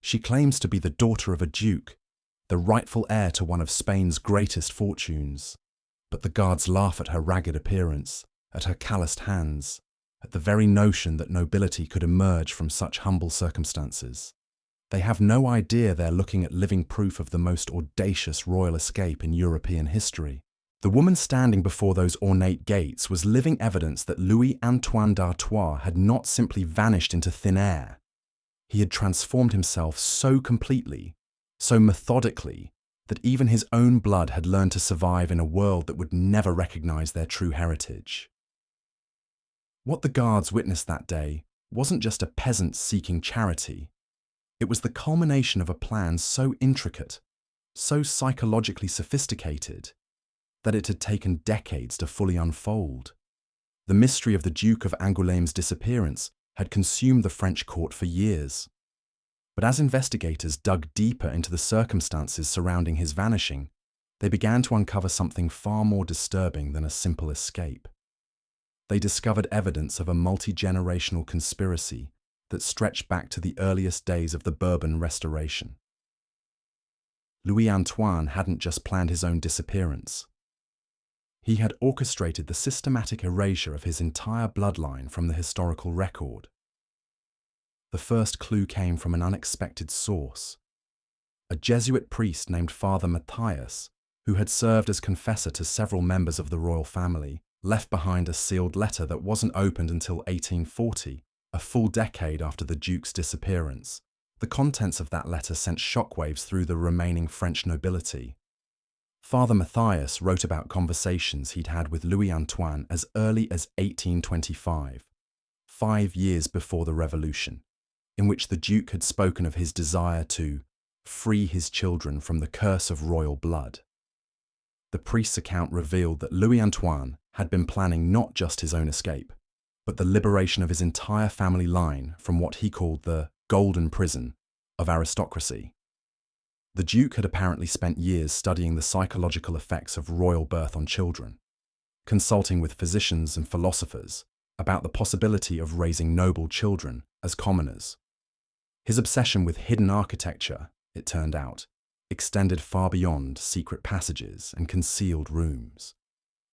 A: She claims to be the daughter of a duke, the rightful heir to one of Spain's greatest fortunes. But the guards laugh at her ragged appearance, at her calloused hands, at the very notion that nobility could emerge from such humble circumstances. They have no idea they're looking at living proof of the most audacious royal escape in European history. The woman standing before those ornate gates was living evidence that Louis Antoine d'Artois had not simply vanished into thin air. He had transformed himself so completely, so methodically, that even his own blood had learned to survive in a world that would never recognize their true heritage. What the guards witnessed that day wasn't just a peasant seeking charity. It was the culmination of a plan so intricate, so psychologically sophisticated, that it had taken decades to fully unfold. The mystery of the Duke of Angoulême's disappearance had consumed the French court for years. But as investigators dug deeper into the circumstances surrounding his vanishing, they began to uncover something far more disturbing than a simple escape. They discovered evidence of a multi-generational conspiracy that stretched back to the earliest days of the Bourbon Restoration. Louis Antoine hadn't just planned his own disappearance. He had orchestrated the systematic erasure of his entire bloodline from the historical record. The first clue came from an unexpected source. A Jesuit priest named Father Matthias, who had served as confessor to several members of the royal family, left behind a sealed letter that wasn't opened until 1840, a full decade after the Duke's disappearance. The contents of that letter sent shockwaves through the remaining French nobility. Father Matthias wrote about conversations he'd had with Louis Antoine as early as 1825, 5 years before the Revolution, in which the Duke had spoken of his desire to free his children from the curse of royal blood. The priest's account revealed that Louis Antoine had been planning not just his own escape, but the liberation of his entire family line from what he called the golden prison of aristocracy. The Duke had apparently spent years studying the psychological effects of royal birth on children, consulting with physicians and philosophers about the possibility of raising noble children as commoners. His obsession with hidden architecture, it turned out, extended far beyond secret passages and concealed rooms.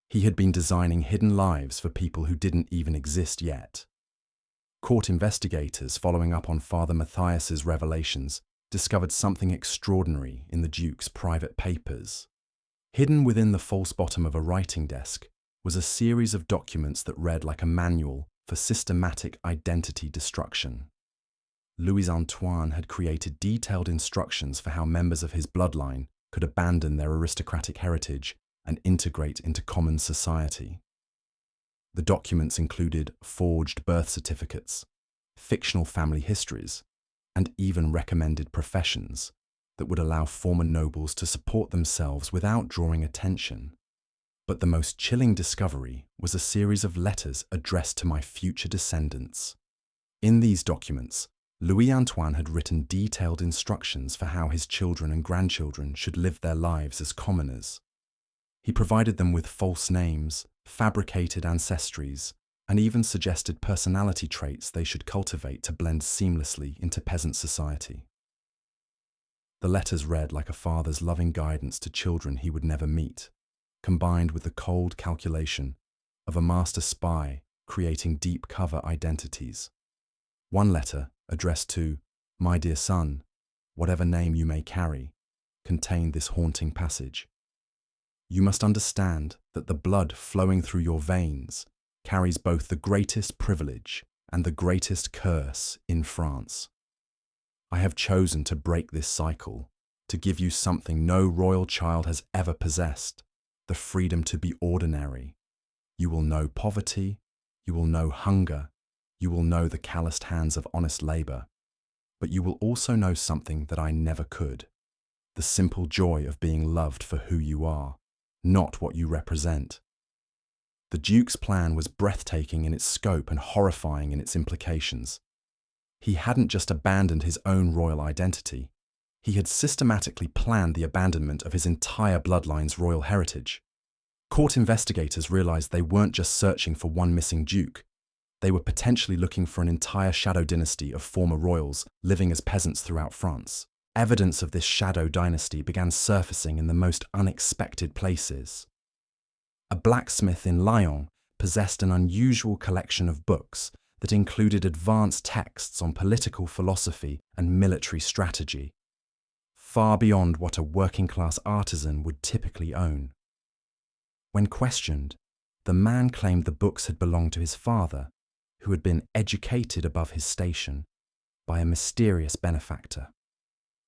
A: He had been designing hidden lives for people who didn't even exist yet. Court investigators following up on Father Matthias's revelations discovered something extraordinary in the Duke's private papers. Hidden within the false bottom of a writing desk was a series of documents that read like a manual for systematic identity destruction. Louis Antoine had created detailed instructions for how members of his bloodline could abandon their aristocratic heritage and integrate into common society. The documents included forged birth certificates, fictional family histories, and even recommended professions that would allow former nobles to support themselves without drawing attention. But the most chilling discovery was a series of letters addressed to my future descendants. In these documents, Louis Antoine had written detailed instructions for how his children and grandchildren should live their lives as commoners. He provided them with false names, fabricated ancestries, and even suggested personality traits they should cultivate to blend seamlessly into peasant society. The letters read like a father's loving guidance to children he would never meet, combined with the cold calculation of a master spy creating deep cover identities. One letter, addressed to "My dear son, whatever name you may carry," contained this haunting passage. "You must understand that the blood flowing through your veins carries both the greatest privilege and the greatest curse in France. I have chosen to break this cycle, to give you something no royal child has ever possessed, the freedom to be ordinary. You will know poverty, you will know hunger, you will know the calloused hands of honest labor, but you will also know something that I never could, the simple joy of being loved for who you are, not what you represent." The Duke's plan was breathtaking in its scope and horrifying in its implications. He hadn't just abandoned his own royal identity, he had systematically planned the abandonment of his entire bloodline's royal heritage. Court investigators realized they weren't just searching for one missing duke. They were potentially looking for an entire shadow dynasty of former royals living as peasants throughout France. Evidence of this shadow dynasty began surfacing in the most unexpected places. A blacksmith in Lyon possessed an unusual collection of books that included advanced texts on political philosophy and military strategy, far beyond what a working-class artisan would typically own. When questioned, the man claimed the books had belonged to his father, who had been educated above his station by a mysterious benefactor.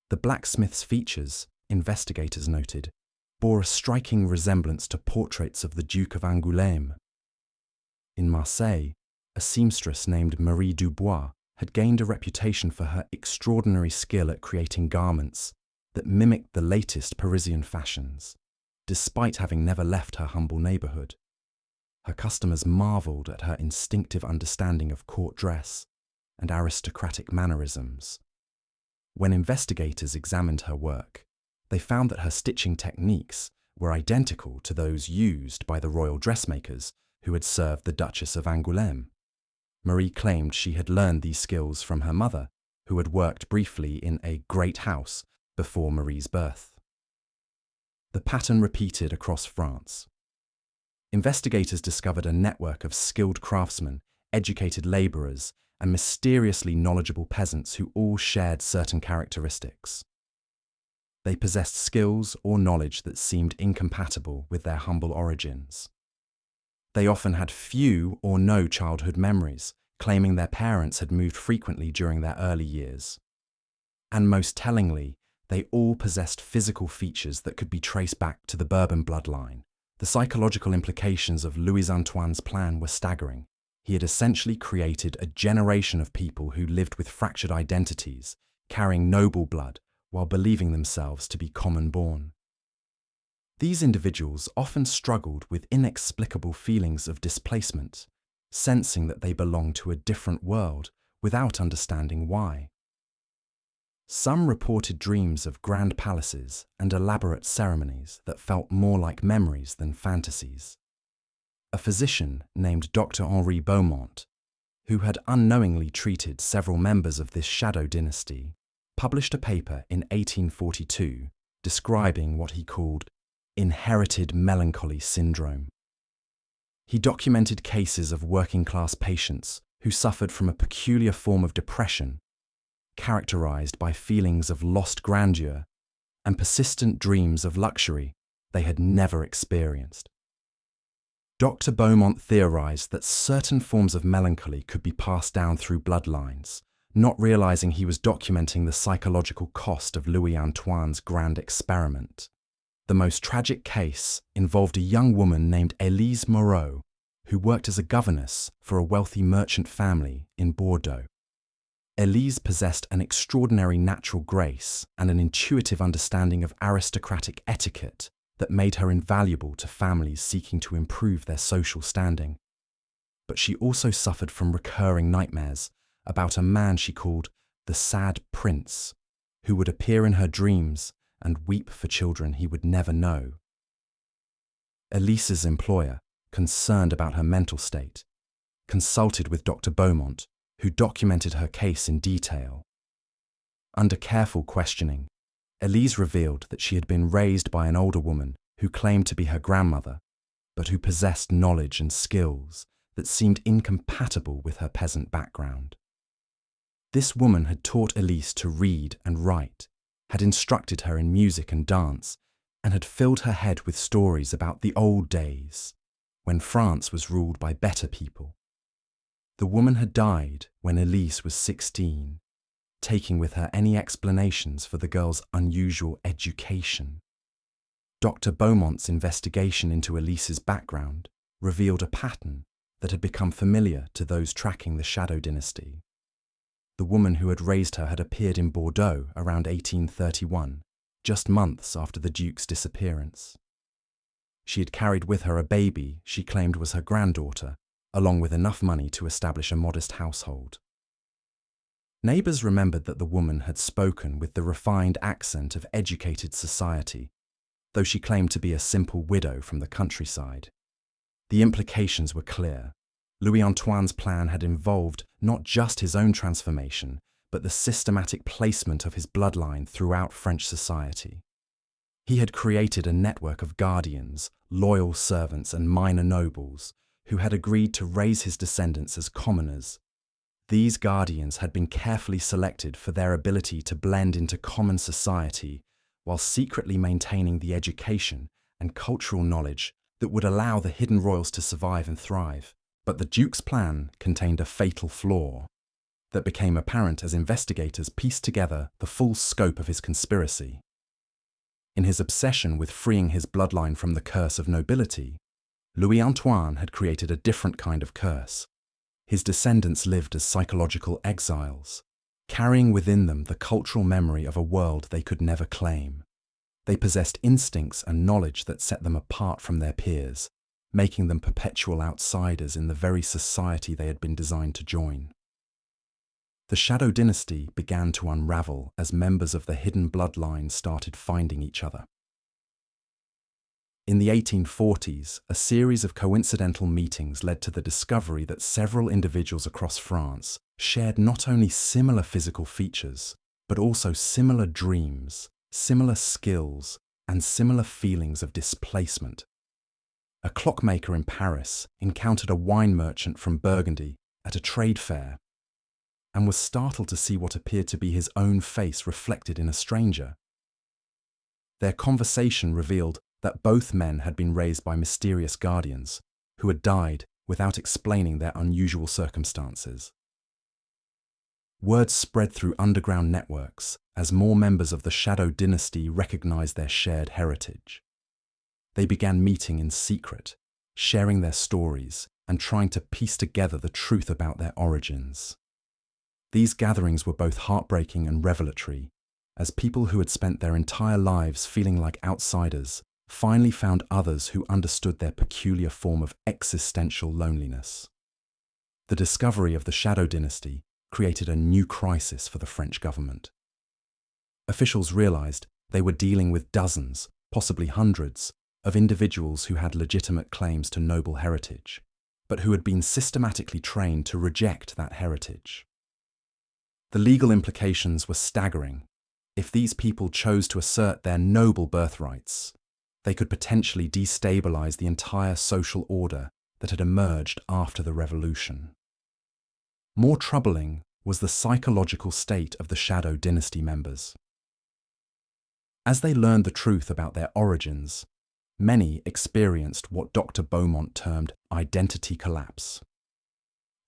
A: The blacksmith's features, investigators noted, bore a striking resemblance to portraits of the Duke of Angoulême. In Marseille, a seamstress named Marie Dubois had gained a reputation for her extraordinary skill at creating garments that mimicked the latest Parisian fashions, despite having never left her humble neighbourhood. Her customers marvelled at her instinctive understanding of court dress and aristocratic mannerisms. When investigators examined her work, they found that her stitching techniques were identical to those used by the royal dressmakers who had served the Duchess of Angoulême. Marie claimed she had learned these skills from her mother, who had worked briefly in a great house before Marie's birth. The pattern repeated across France. Investigators discovered a network of skilled craftsmen, educated labourers, and mysteriously knowledgeable peasants who all shared certain characteristics. They possessed skills or knowledge that seemed incompatible with their humble origins. They often had few or no childhood memories, claiming their parents had moved frequently during their early years. And most tellingly, they all possessed physical features that could be traced back to the Bourbon bloodline. The psychological implications of Louis Antoine's plan were staggering. He had essentially created a generation of people who lived with fractured identities, carrying noble blood while believing themselves to be common-born. These individuals often struggled with inexplicable feelings of displacement, sensing that they belonged to a different world without understanding why. Some reported dreams of grand palaces and elaborate ceremonies that felt more like memories than fantasies. A physician named Dr. Henri Beaumont, who had unknowingly treated several members of this shadow dynasty, published a paper in 1842 describing what he called inherited melancholy syndrome. He documented cases of working-class patients who suffered from a peculiar form of depression, characterized by feelings of lost grandeur and persistent dreams of luxury they had never experienced. Dr. Beaumont theorized that certain forms of melancholy could be passed down through bloodlines, not realizing he was documenting the psychological cost of Louis Antoine's grand experiment. The most tragic case involved a young woman named Élise Moreau, who worked as a governess for a wealthy merchant family in Bordeaux. Élise possessed an extraordinary natural grace and an intuitive understanding of aristocratic etiquette that made her invaluable to families seeking to improve their social standing. But she also suffered from recurring nightmares about a man she called the Sad Prince, who would appear in her dreams and weep for children he would never know. Elise's employer, concerned about her mental state, consulted with Dr. Beaumont, who documented her case in detail. Under careful questioning, Élise revealed that she had been raised by an older woman who claimed to be her grandmother, but who possessed knowledge and skills that seemed incompatible with her peasant background. This woman had taught Élise to read and write, had instructed her in music and dance, and had filled her head with stories about the old days, when France was ruled by better people. The woman had died when Élise was 16, taking with her any explanations for the girl's unusual education. Dr. Beaumont's investigation into Elise's background revealed a pattern that had become familiar to those tracking the Shadow dynasty. The woman who had raised her had appeared in Bordeaux around 1831, just months after the Duke's disappearance. She had carried with her a baby she claimed was her granddaughter, along with enough money to establish a modest household. Neighbours remembered that the woman had spoken with the refined accent of educated society, though she claimed to be a simple widow from the countryside. The implications were clear. Louis Antoine's plan had involved not just his own transformation, but the systematic placement of his bloodline throughout French society. He had created a network of guardians, loyal servants, and minor nobles who had agreed to raise his descendants as commoners. These guardians had been carefully selected for their ability to blend into common society while secretly maintaining the education and cultural knowledge that would allow the hidden royals to survive and thrive. But the Duke's plan contained a fatal flaw that became apparent as investigators pieced together the full scope of his conspiracy. In his obsession with freeing his bloodline from the curse of nobility, Louis Antoine had created a different kind of curse. His descendants lived as psychological exiles, carrying within them the cultural memory of a world they could never claim. They possessed instincts and knowledge that set them apart from their peers, making them perpetual outsiders in the very society they had been designed to join. The Shadow Dynasty began to unravel as members of the hidden bloodline started finding each other. In the 1840s, a series of coincidental meetings led to the discovery that several individuals across France shared not only similar physical features, but also similar dreams, similar skills, and similar feelings of displacement. A clockmaker in Paris encountered a wine merchant from Burgundy at a trade fair and was startled to see what appeared to be his own face reflected in a stranger. Their conversation revealed that both men had been raised by mysterious guardians who had died without explaining their unusual circumstances. Word spread through underground networks as more members of the Shadow Dynasty recognized their shared heritage. They began meeting in secret, sharing their stories, and trying to piece together the truth about their origins. These gatherings were both heartbreaking and revelatory, as people who had spent their entire lives feeling like outsiders finally found others who understood their peculiar form of existential loneliness. The discovery of the Shadow Dynasty created a new crisis for the French government. Officials realized they were dealing with dozens, possibly hundreds, of individuals who had legitimate claims to noble heritage, but who had been systematically trained to reject that heritage. The legal implications were staggering. If these people chose to assert their noble birthrights, they could potentially destabilize the entire social order that had emerged after the revolution. More troubling was the psychological state of the Shadow Dynasty members. As they learned the truth about their origins, many experienced what Dr. Beaumont termed identity collapse.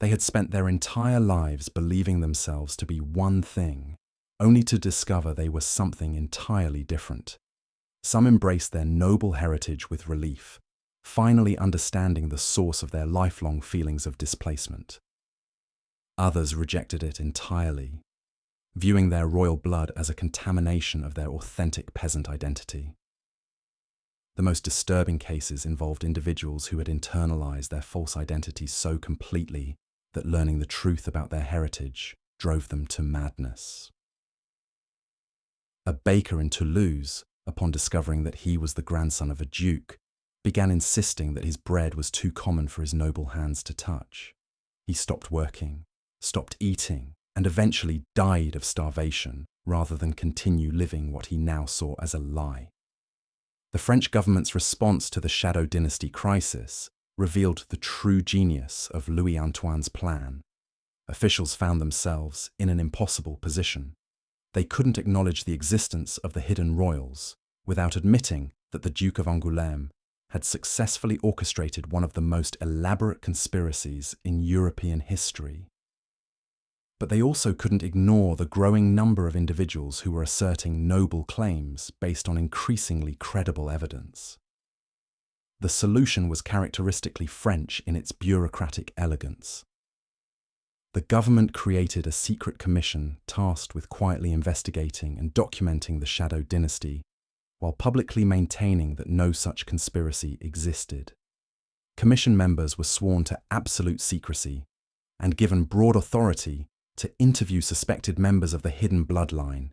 A: They had spent their entire lives believing themselves to be one thing, only to discover they were something entirely different. Some embraced their noble heritage with relief, finally understanding the source of their lifelong feelings of displacement. Others rejected it entirely, viewing their royal blood as a contamination of their authentic peasant identity. The most disturbing cases involved individuals who had internalized their false identities so completely that learning the truth about their heritage drove them to madness. A baker in Toulouse, upon discovering that he was the grandson of a duke, began insisting that his bread was too common for his noble hands to touch. He stopped working, stopped eating, and eventually died of starvation rather than continue living what he now saw as a lie. The French government's response to the Shadow Dynasty crisis revealed the true genius of Louis Antoine's plan. Officials found themselves in an impossible position. They couldn't acknowledge the existence of the hidden royals without admitting that the Duke of Angoulême had successfully orchestrated one of the most elaborate conspiracies in European history. But they also couldn't ignore the growing number of individuals who were asserting noble claims based on increasingly credible evidence. The solution was characteristically French in its bureaucratic elegance. The government created a secret commission tasked with quietly investigating and documenting the Shadow Dynasty, while publicly maintaining that no such conspiracy existed. Commission members were sworn to absolute secrecy and given broad authority to interview suspected members of the hidden bloodline,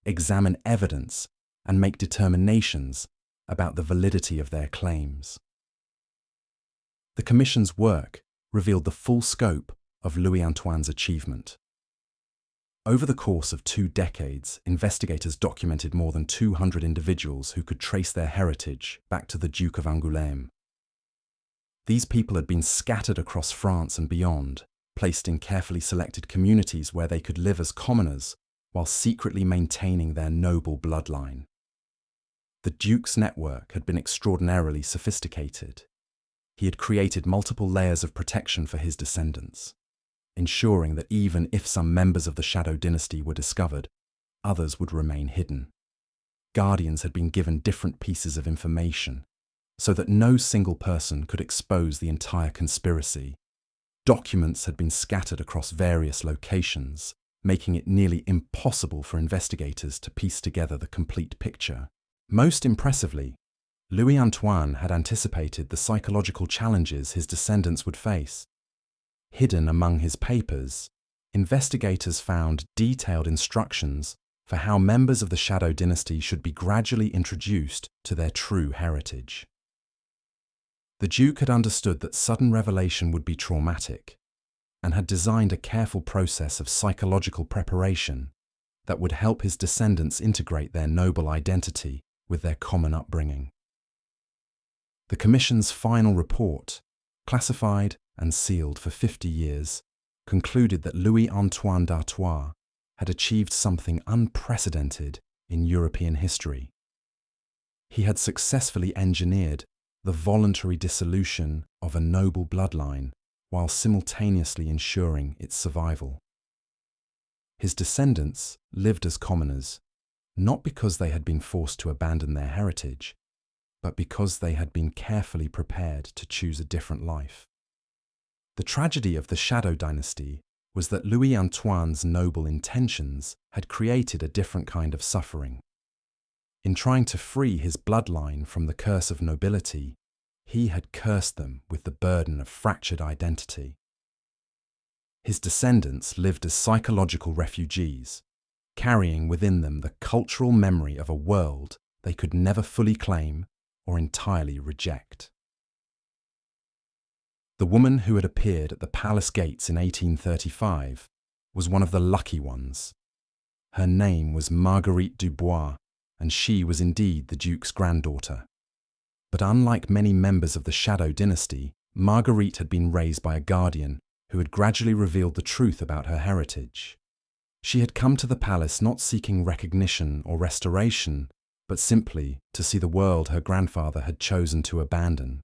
A: examine evidence, and make determinations about the validity of their claims. The Commission's work revealed the full scope of Louis Antoine's achievement. Over the course of 2 decades, investigators documented more than 200 individuals who could trace their heritage back to the Duke of Angoulême. These people had been scattered across France and beyond, placed in carefully selected communities where they could live as commoners while secretly maintaining their noble bloodline. The Duke's network had been extraordinarily sophisticated. He had created multiple layers of protection for his descendants, ensuring that even if some members of the Shadow dynasty were discovered, others would remain hidden. Guardians had been given different pieces of information, so that no single person could expose the entire conspiracy. Documents had been scattered across various locations, making it nearly impossible for investigators to piece together the complete picture. Most impressively, Louis Antoine had anticipated the psychological challenges his descendants would face. Hidden among his papers, investigators found detailed instructions for how members of the Shadow dynasty should be gradually introduced to their true heritage. The Duke had understood that sudden revelation would be traumatic, and had designed a careful process of psychological preparation that would help his descendants integrate their noble identity with their common upbringing. The Commission's final report, classified and sealed for 50 years, concluded that Louis Antoine d'Artois had achieved something unprecedented in European history. He had successfully engineered the voluntary dissolution of a noble bloodline while simultaneously ensuring its survival. His descendants lived as commoners, not because they had been forced to abandon their heritage, but because they had been carefully prepared to choose a different life. The tragedy of the Shadow dynasty was that Louis Antoine's noble intentions had created a different kind of suffering. In trying to free his bloodline from the curse of nobility, he had cursed them with the burden of fractured identity. His descendants lived as psychological refugees, carrying within them the cultural memory of a world they could never fully claim or entirely reject. The woman who had appeared at the palace gates in 1835 was one of the lucky ones. Her name was Marguerite Dubois, and she was indeed the Duke's granddaughter. But unlike many members of the Shadow dynasty, Marguerite had been raised by a guardian who had gradually revealed the truth about her heritage. She had come to the palace not seeking recognition or restoration, but simply to see the world her grandfather had chosen to abandon.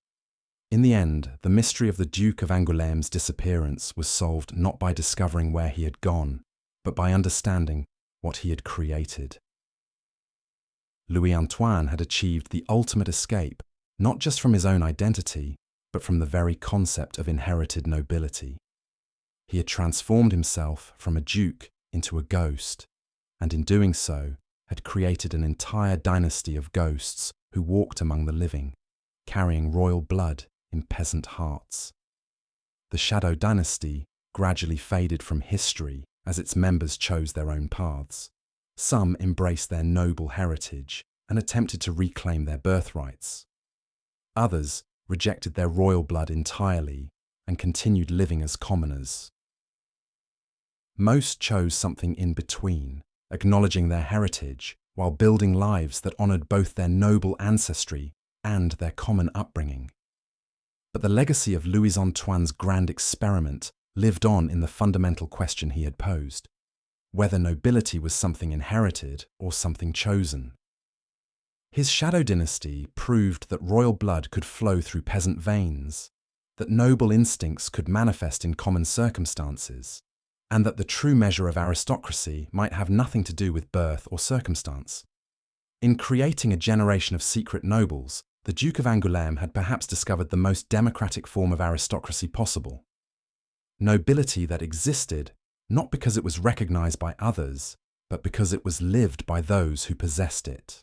A: In the end, the mystery of the Duke of Angoulême's disappearance was solved not by discovering where he had gone, but by understanding what he had created. Louis Antoine had achieved the ultimate escape, not just from his own identity, but from the very concept of inherited nobility. He had transformed himself from a duke into a ghost, and in doing so, had created an entire dynasty of ghosts who walked among the living, carrying royal blood in peasant hearts. The Shadow dynasty gradually faded from history as its members chose their own paths. Some embraced their noble heritage and attempted to reclaim their birthrights. Others rejected their royal blood entirely and continued living as commoners. Most chose something in between, acknowledging their heritage while building lives that honoured both their noble ancestry and their common upbringing. But the legacy of Louis Antoine's grand experiment lived on in the fundamental question he had posed: whether nobility was something inherited or something chosen. His Shadow dynasty proved that royal blood could flow through peasant veins, that noble instincts could manifest in common circumstances, and that the true measure of aristocracy might have nothing to do with birth or circumstance. In creating a generation of secret nobles, the Duke of Angoulême had perhaps discovered the most democratic form of aristocracy possible. Nobility that existed not because it was recognized by others, but because it was lived by those who possessed it.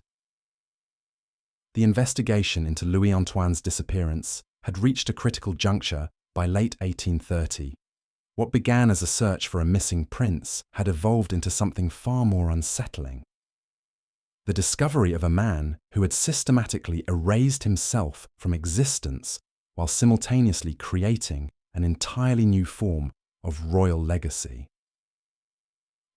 A: The investigation into Louis Antoine's disappearance had reached a critical juncture by late 1830. What began as a search for a missing prince had evolved into something far more unsettling. the discovery of a man who had systematically erased himself from existence while simultaneously creating an entirely new form of royal legacy.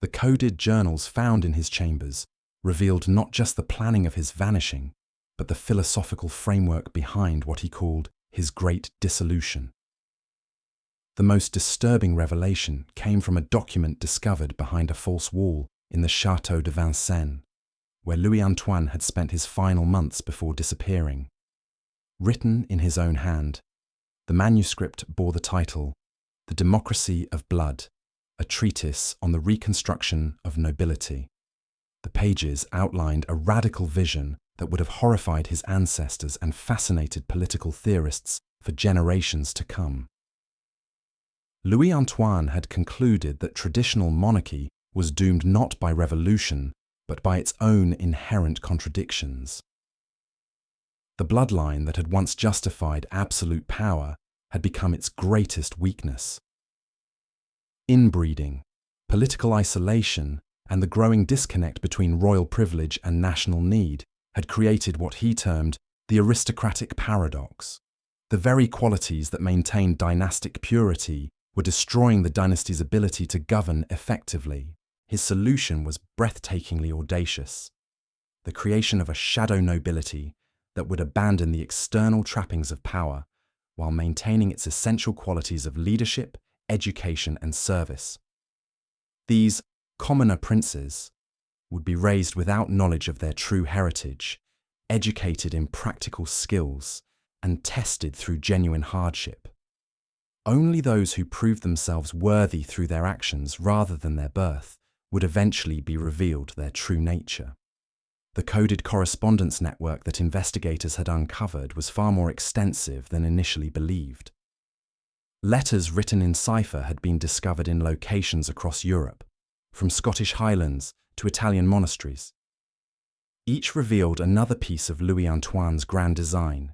A: The coded journals found in his chambers revealed not just the planning of his vanishing, but the philosophical framework behind what he called his great dissolution. The most disturbing revelation came from a document discovered behind a false wall in the Château de Vincennes, where Louis Antoine had spent his final months before disappearing. Written in his own hand, the manuscript bore the title, The Democracy of Blood, a treatise on the reconstruction of nobility. The pages outlined a radical vision that would have horrified his ancestors and fascinated political theorists for generations to come. Louis Antoine had concluded that traditional monarchy was doomed not by revolution, but by its own inherent contradictions. The bloodline that had once justified absolute power had become its greatest weakness. Inbreeding, political isolation, and the growing disconnect between royal privilege and national need had created what he termed the aristocratic paradox. The very qualities that maintained dynastic purity were destroying the dynasty's ability to govern effectively. His solution was breathtakingly audacious: the creation of a shadow nobility that would abandon the external trappings of power while maintaining its essential qualities of leadership, education, and service. These commoner princes would be raised without knowledge of their true heritage, educated in practical skills, and tested through genuine hardship. Only those who proved themselves worthy through their actions rather than their birth would eventually be revealed their true nature. The coded correspondence network that investigators had uncovered was far more extensive than initially believed. Letters written in cipher had been discovered in locations across Europe, from Scottish highlands to Italian monasteries. Each revealed another piece of Louis Antoine's grand design.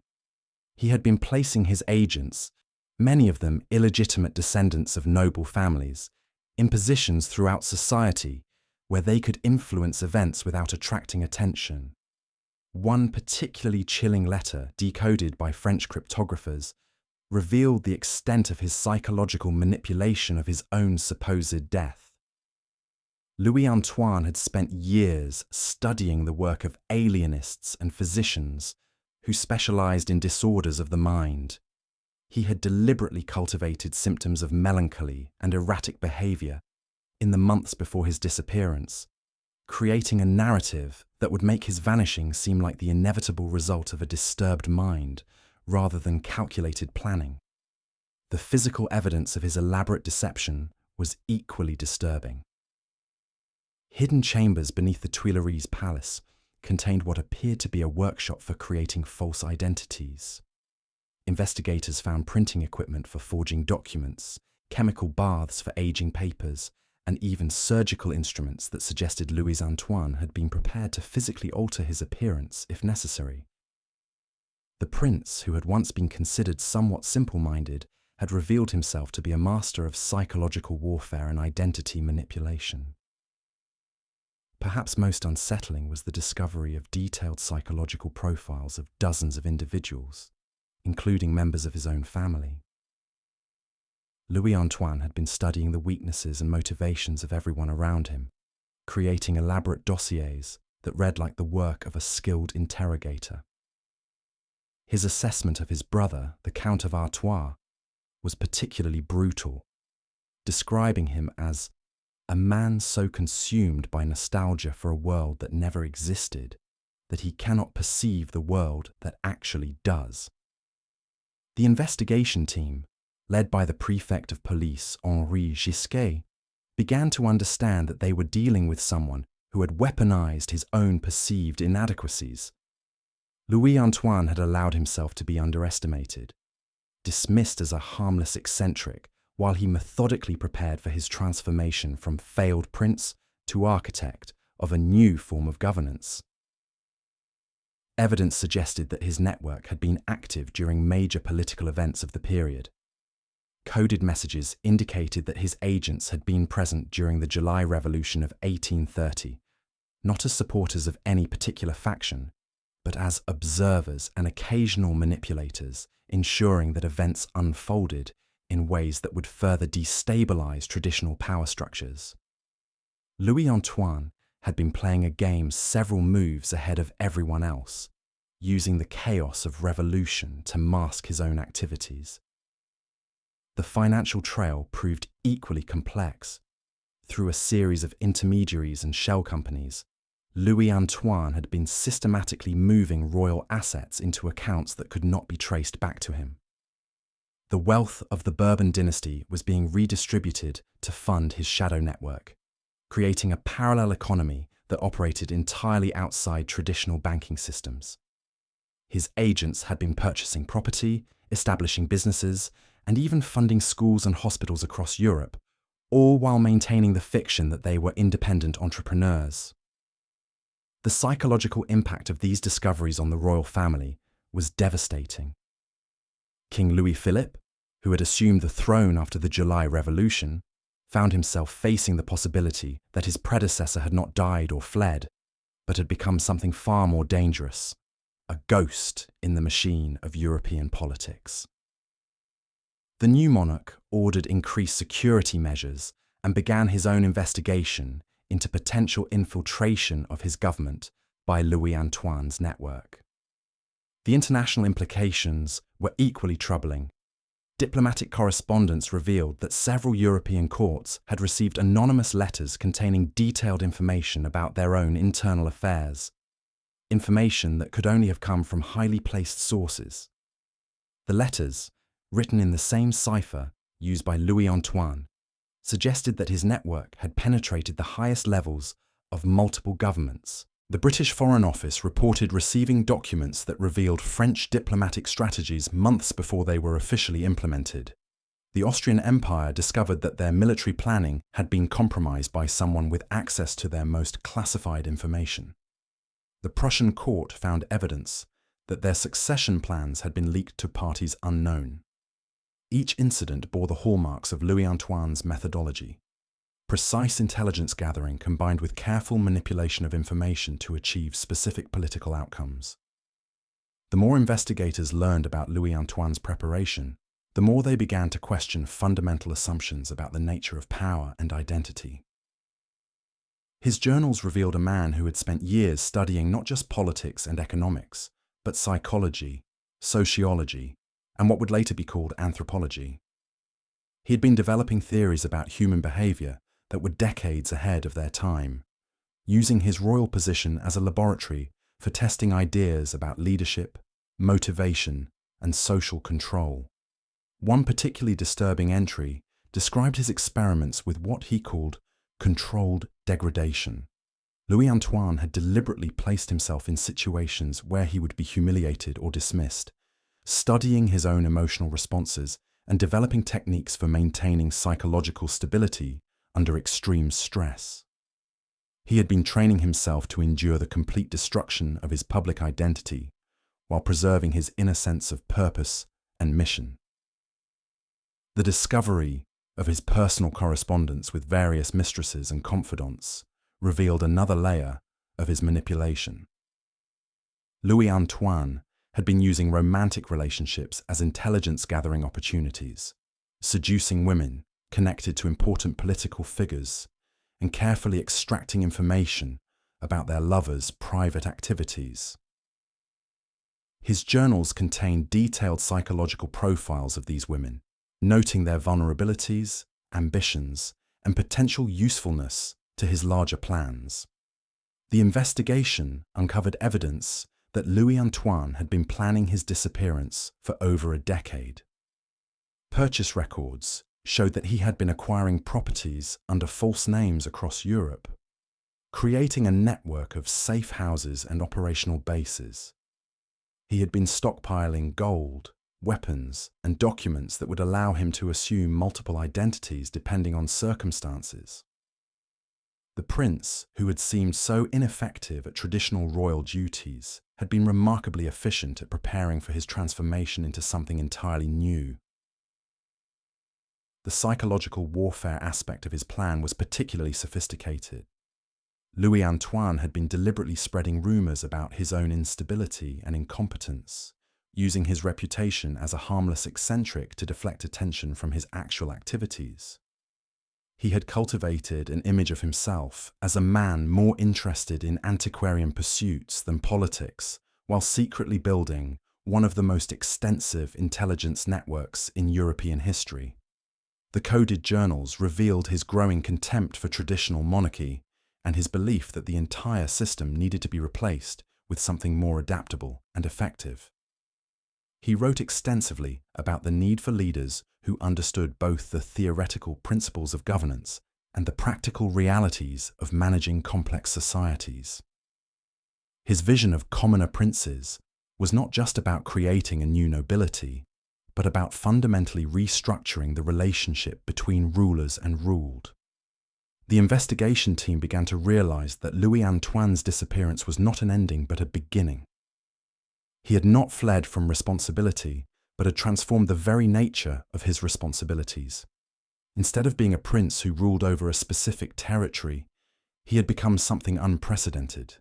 A: He had been placing his agents, many of them illegitimate descendants of noble families, in positions throughout society where they could influence events without attracting attention. One particularly chilling letter, decoded by French cryptographers, revealed the extent of his psychological manipulation of his own supposed death. Louis Antoine had spent years studying the work of alienists and physicians who specialized in disorders of the mind. He had deliberately cultivated symptoms of melancholy and erratic behavior in the months before his disappearance, creating a narrative that would make his vanishing seem like the inevitable result of a disturbed mind rather than calculated planning. The physical evidence of his elaborate deception was equally disturbing. Hidden chambers beneath the Tuileries Palace contained what appeared to be a workshop for creating false identities. Investigators found printing equipment for forging documents, chemical baths for aging papers, and even surgical instruments that suggested Louis Antoine had been prepared to physically alter his appearance if necessary. The prince, who had once been considered somewhat simple-minded, had revealed himself to be a master of psychological warfare and identity manipulation. Perhaps most unsettling was the discovery of detailed psychological profiles of dozens of individuals, including members of his own family. Louis Antoine had been studying the weaknesses and motivations of everyone around him, creating elaborate dossiers that read like the work of a skilled interrogator. His assessment of his brother, the Count of Artois, was particularly brutal, describing him as a man so consumed by nostalgia for a world that never existed that he cannot perceive the world that actually does. The investigation team, led by the prefect of police, Henri Gisquet, began to understand that they were dealing with someone who had weaponized his own perceived inadequacies. Louis Antoine had allowed himself to be underestimated, dismissed as a harmless eccentric, while he methodically prepared for his transformation from failed prince to architect of a new form of governance. Evidence suggested that his network had been active during major political events of the period. Coded messages indicated that his agents had been present during the July Revolution of 1830, not as supporters of any particular faction, but as observers and occasional manipulators, ensuring that events unfolded in ways that would further destabilize traditional power structures. Louis Antoine had been playing a game several moves ahead of everyone else, using the chaos of revolution to mask his own activities. The financial trail proved equally complex. Through a series of intermediaries and shell companies, Louis Antoine had been systematically moving royal assets into accounts that could not be traced back to him. The wealth of the Bourbon dynasty was being redistributed to fund his shadow network, creating a parallel economy that operated entirely outside traditional banking systems. His agents had been purchasing property, establishing businesses, and even funding schools and hospitals across Europe, all while maintaining the fiction that they were independent entrepreneurs. The psychological impact of these discoveries on the royal family was devastating. King Louis Philippe, who had assumed the throne after the July Revolution, found himself facing the possibility that his predecessor had not died or fled, but had become something far more dangerous, a ghost in the machine of European politics. The new monarch ordered increased security measures and began his own investigation into potential infiltration of his government by Louis Antoine's network. The international implications were equally troubling. Diplomatic correspondence revealed that several European courts had received anonymous letters containing detailed information about their own internal affairs, information that could only have come from highly placed sources. The letters, written in the same cipher used by Louis Antoine, suggested that his network had penetrated the highest levels of multiple governments. The British Foreign Office reported receiving documents that revealed French diplomatic strategies months before they were officially implemented. The Austrian Empire discovered that their military planning had been compromised by someone with access to their most classified information. The Prussian court found evidence that their succession plans had been leaked to parties unknown. Each incident bore the hallmarks of Louis Antoine's methodology: precise intelligence gathering combined with careful manipulation of information to achieve specific political outcomes. The more investigators learned about Louis Antoine's preparation, the more they began to question fundamental assumptions about the nature of power and identity. His journals revealed a man who had spent years studying not just politics and economics, but psychology, sociology, and what would later be called anthropology. He had been developing theories about human behavior that were decades ahead of their time, using his royal position as a laboratory for testing ideas about leadership, motivation, and social control. One particularly disturbing entry described his experiments with what he called controlled degradation. Louis Antoine had deliberately placed himself in situations where he would be humiliated or dismissed, studying his own emotional responses and developing techniques for maintaining psychological stability under extreme stress. He had been training himself to endure the complete destruction of his public identity while preserving his inner sense of purpose and mission. The discovery of his personal correspondence with various mistresses and confidants revealed another layer of his manipulation. Louis Antoine had been using romantic relationships as intelligence-gathering opportunities, seducing women connected to important political figures, and carefully extracting information about their lovers' private activities. His journals contained detailed psychological profiles of these women, noting their vulnerabilities, ambitions, and potential usefulness to his larger plans. The investigation uncovered evidence that Louis Antoine had been planning his disappearance for over a decade. Purchase records showed that he had been acquiring properties under false names across Europe, creating a network of safe houses and operational bases. He had been stockpiling gold, weapons, and documents that would allow him to assume multiple identities depending on circumstances. The prince, who had seemed so ineffective at traditional royal duties, had been remarkably efficient at preparing for his transformation into something entirely new. The psychological warfare aspect of his plan was particularly sophisticated. Louis Antoine had been deliberately spreading rumors about his own instability and incompetence, using his reputation as a harmless eccentric to deflect attention from his actual activities. He had cultivated an image of himself as a man more interested in antiquarian pursuits than politics, while secretly building one of the most extensive intelligence networks in European history. The coded journals revealed his growing contempt for traditional monarchy and his belief that the entire system needed to be replaced with something more adaptable and effective. He wrote extensively about the need for leaders who understood both the theoretical principles of governance and the practical realities of managing complex societies. His vision of commoner princes was not just about creating a new nobility, but about fundamentally restructuring the relationship between rulers and ruled. The investigation team began to realize that Louis Antoine's disappearance was not an ending but a beginning. He had not fled from responsibility, but had transformed the very nature of his responsibilities. Instead of being a prince who ruled over a specific territory, he had become something unprecedented,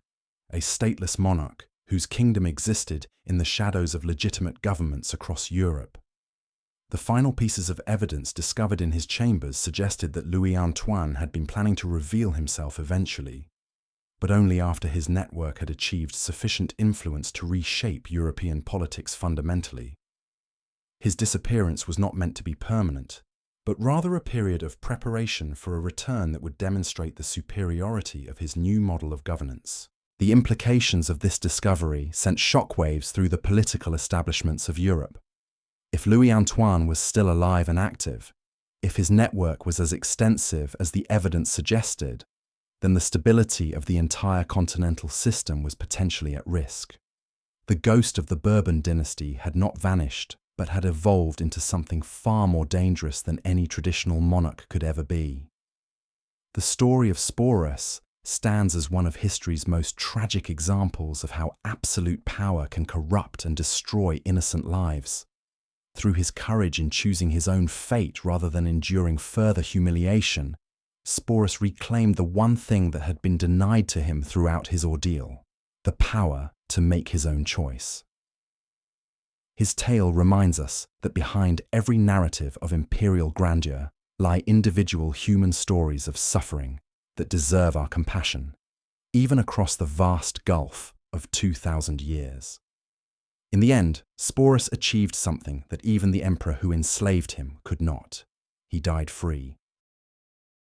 A: a stateless monarch whose kingdom existed in the shadows of legitimate governments across Europe. The final pieces of evidence discovered in his chambers suggested that Louis Antoine had been planning to reveal himself eventually, but only after his network had achieved sufficient influence to reshape European politics fundamentally. His disappearance was not meant to be permanent, but rather a period of preparation for a return that would demonstrate the superiority of his new model of governance. The implications of this discovery sent shockwaves through the political establishments of Europe. If Louis Antoine was still alive and active, if his network was as extensive as the evidence suggested, then the stability of the entire continental system was potentially at risk. The ghost of the Bourbon dynasty had not vanished, but had evolved into something far more dangerous than any traditional monarch could ever be. The story of Sporus stands as one of history's most tragic examples of how absolute power can corrupt and destroy innocent lives. Through his courage in choosing his own fate rather than enduring further humiliation, Sporus reclaimed the one thing that had been denied to him throughout his ordeal: the power to make his own choice. His tale reminds us that behind every narrative of imperial grandeur lie individual human stories of suffering that deserve our compassion, even across the vast gulf of 2,000 years. In the end, Sporus achieved something that even the emperor who enslaved him could not. He died free.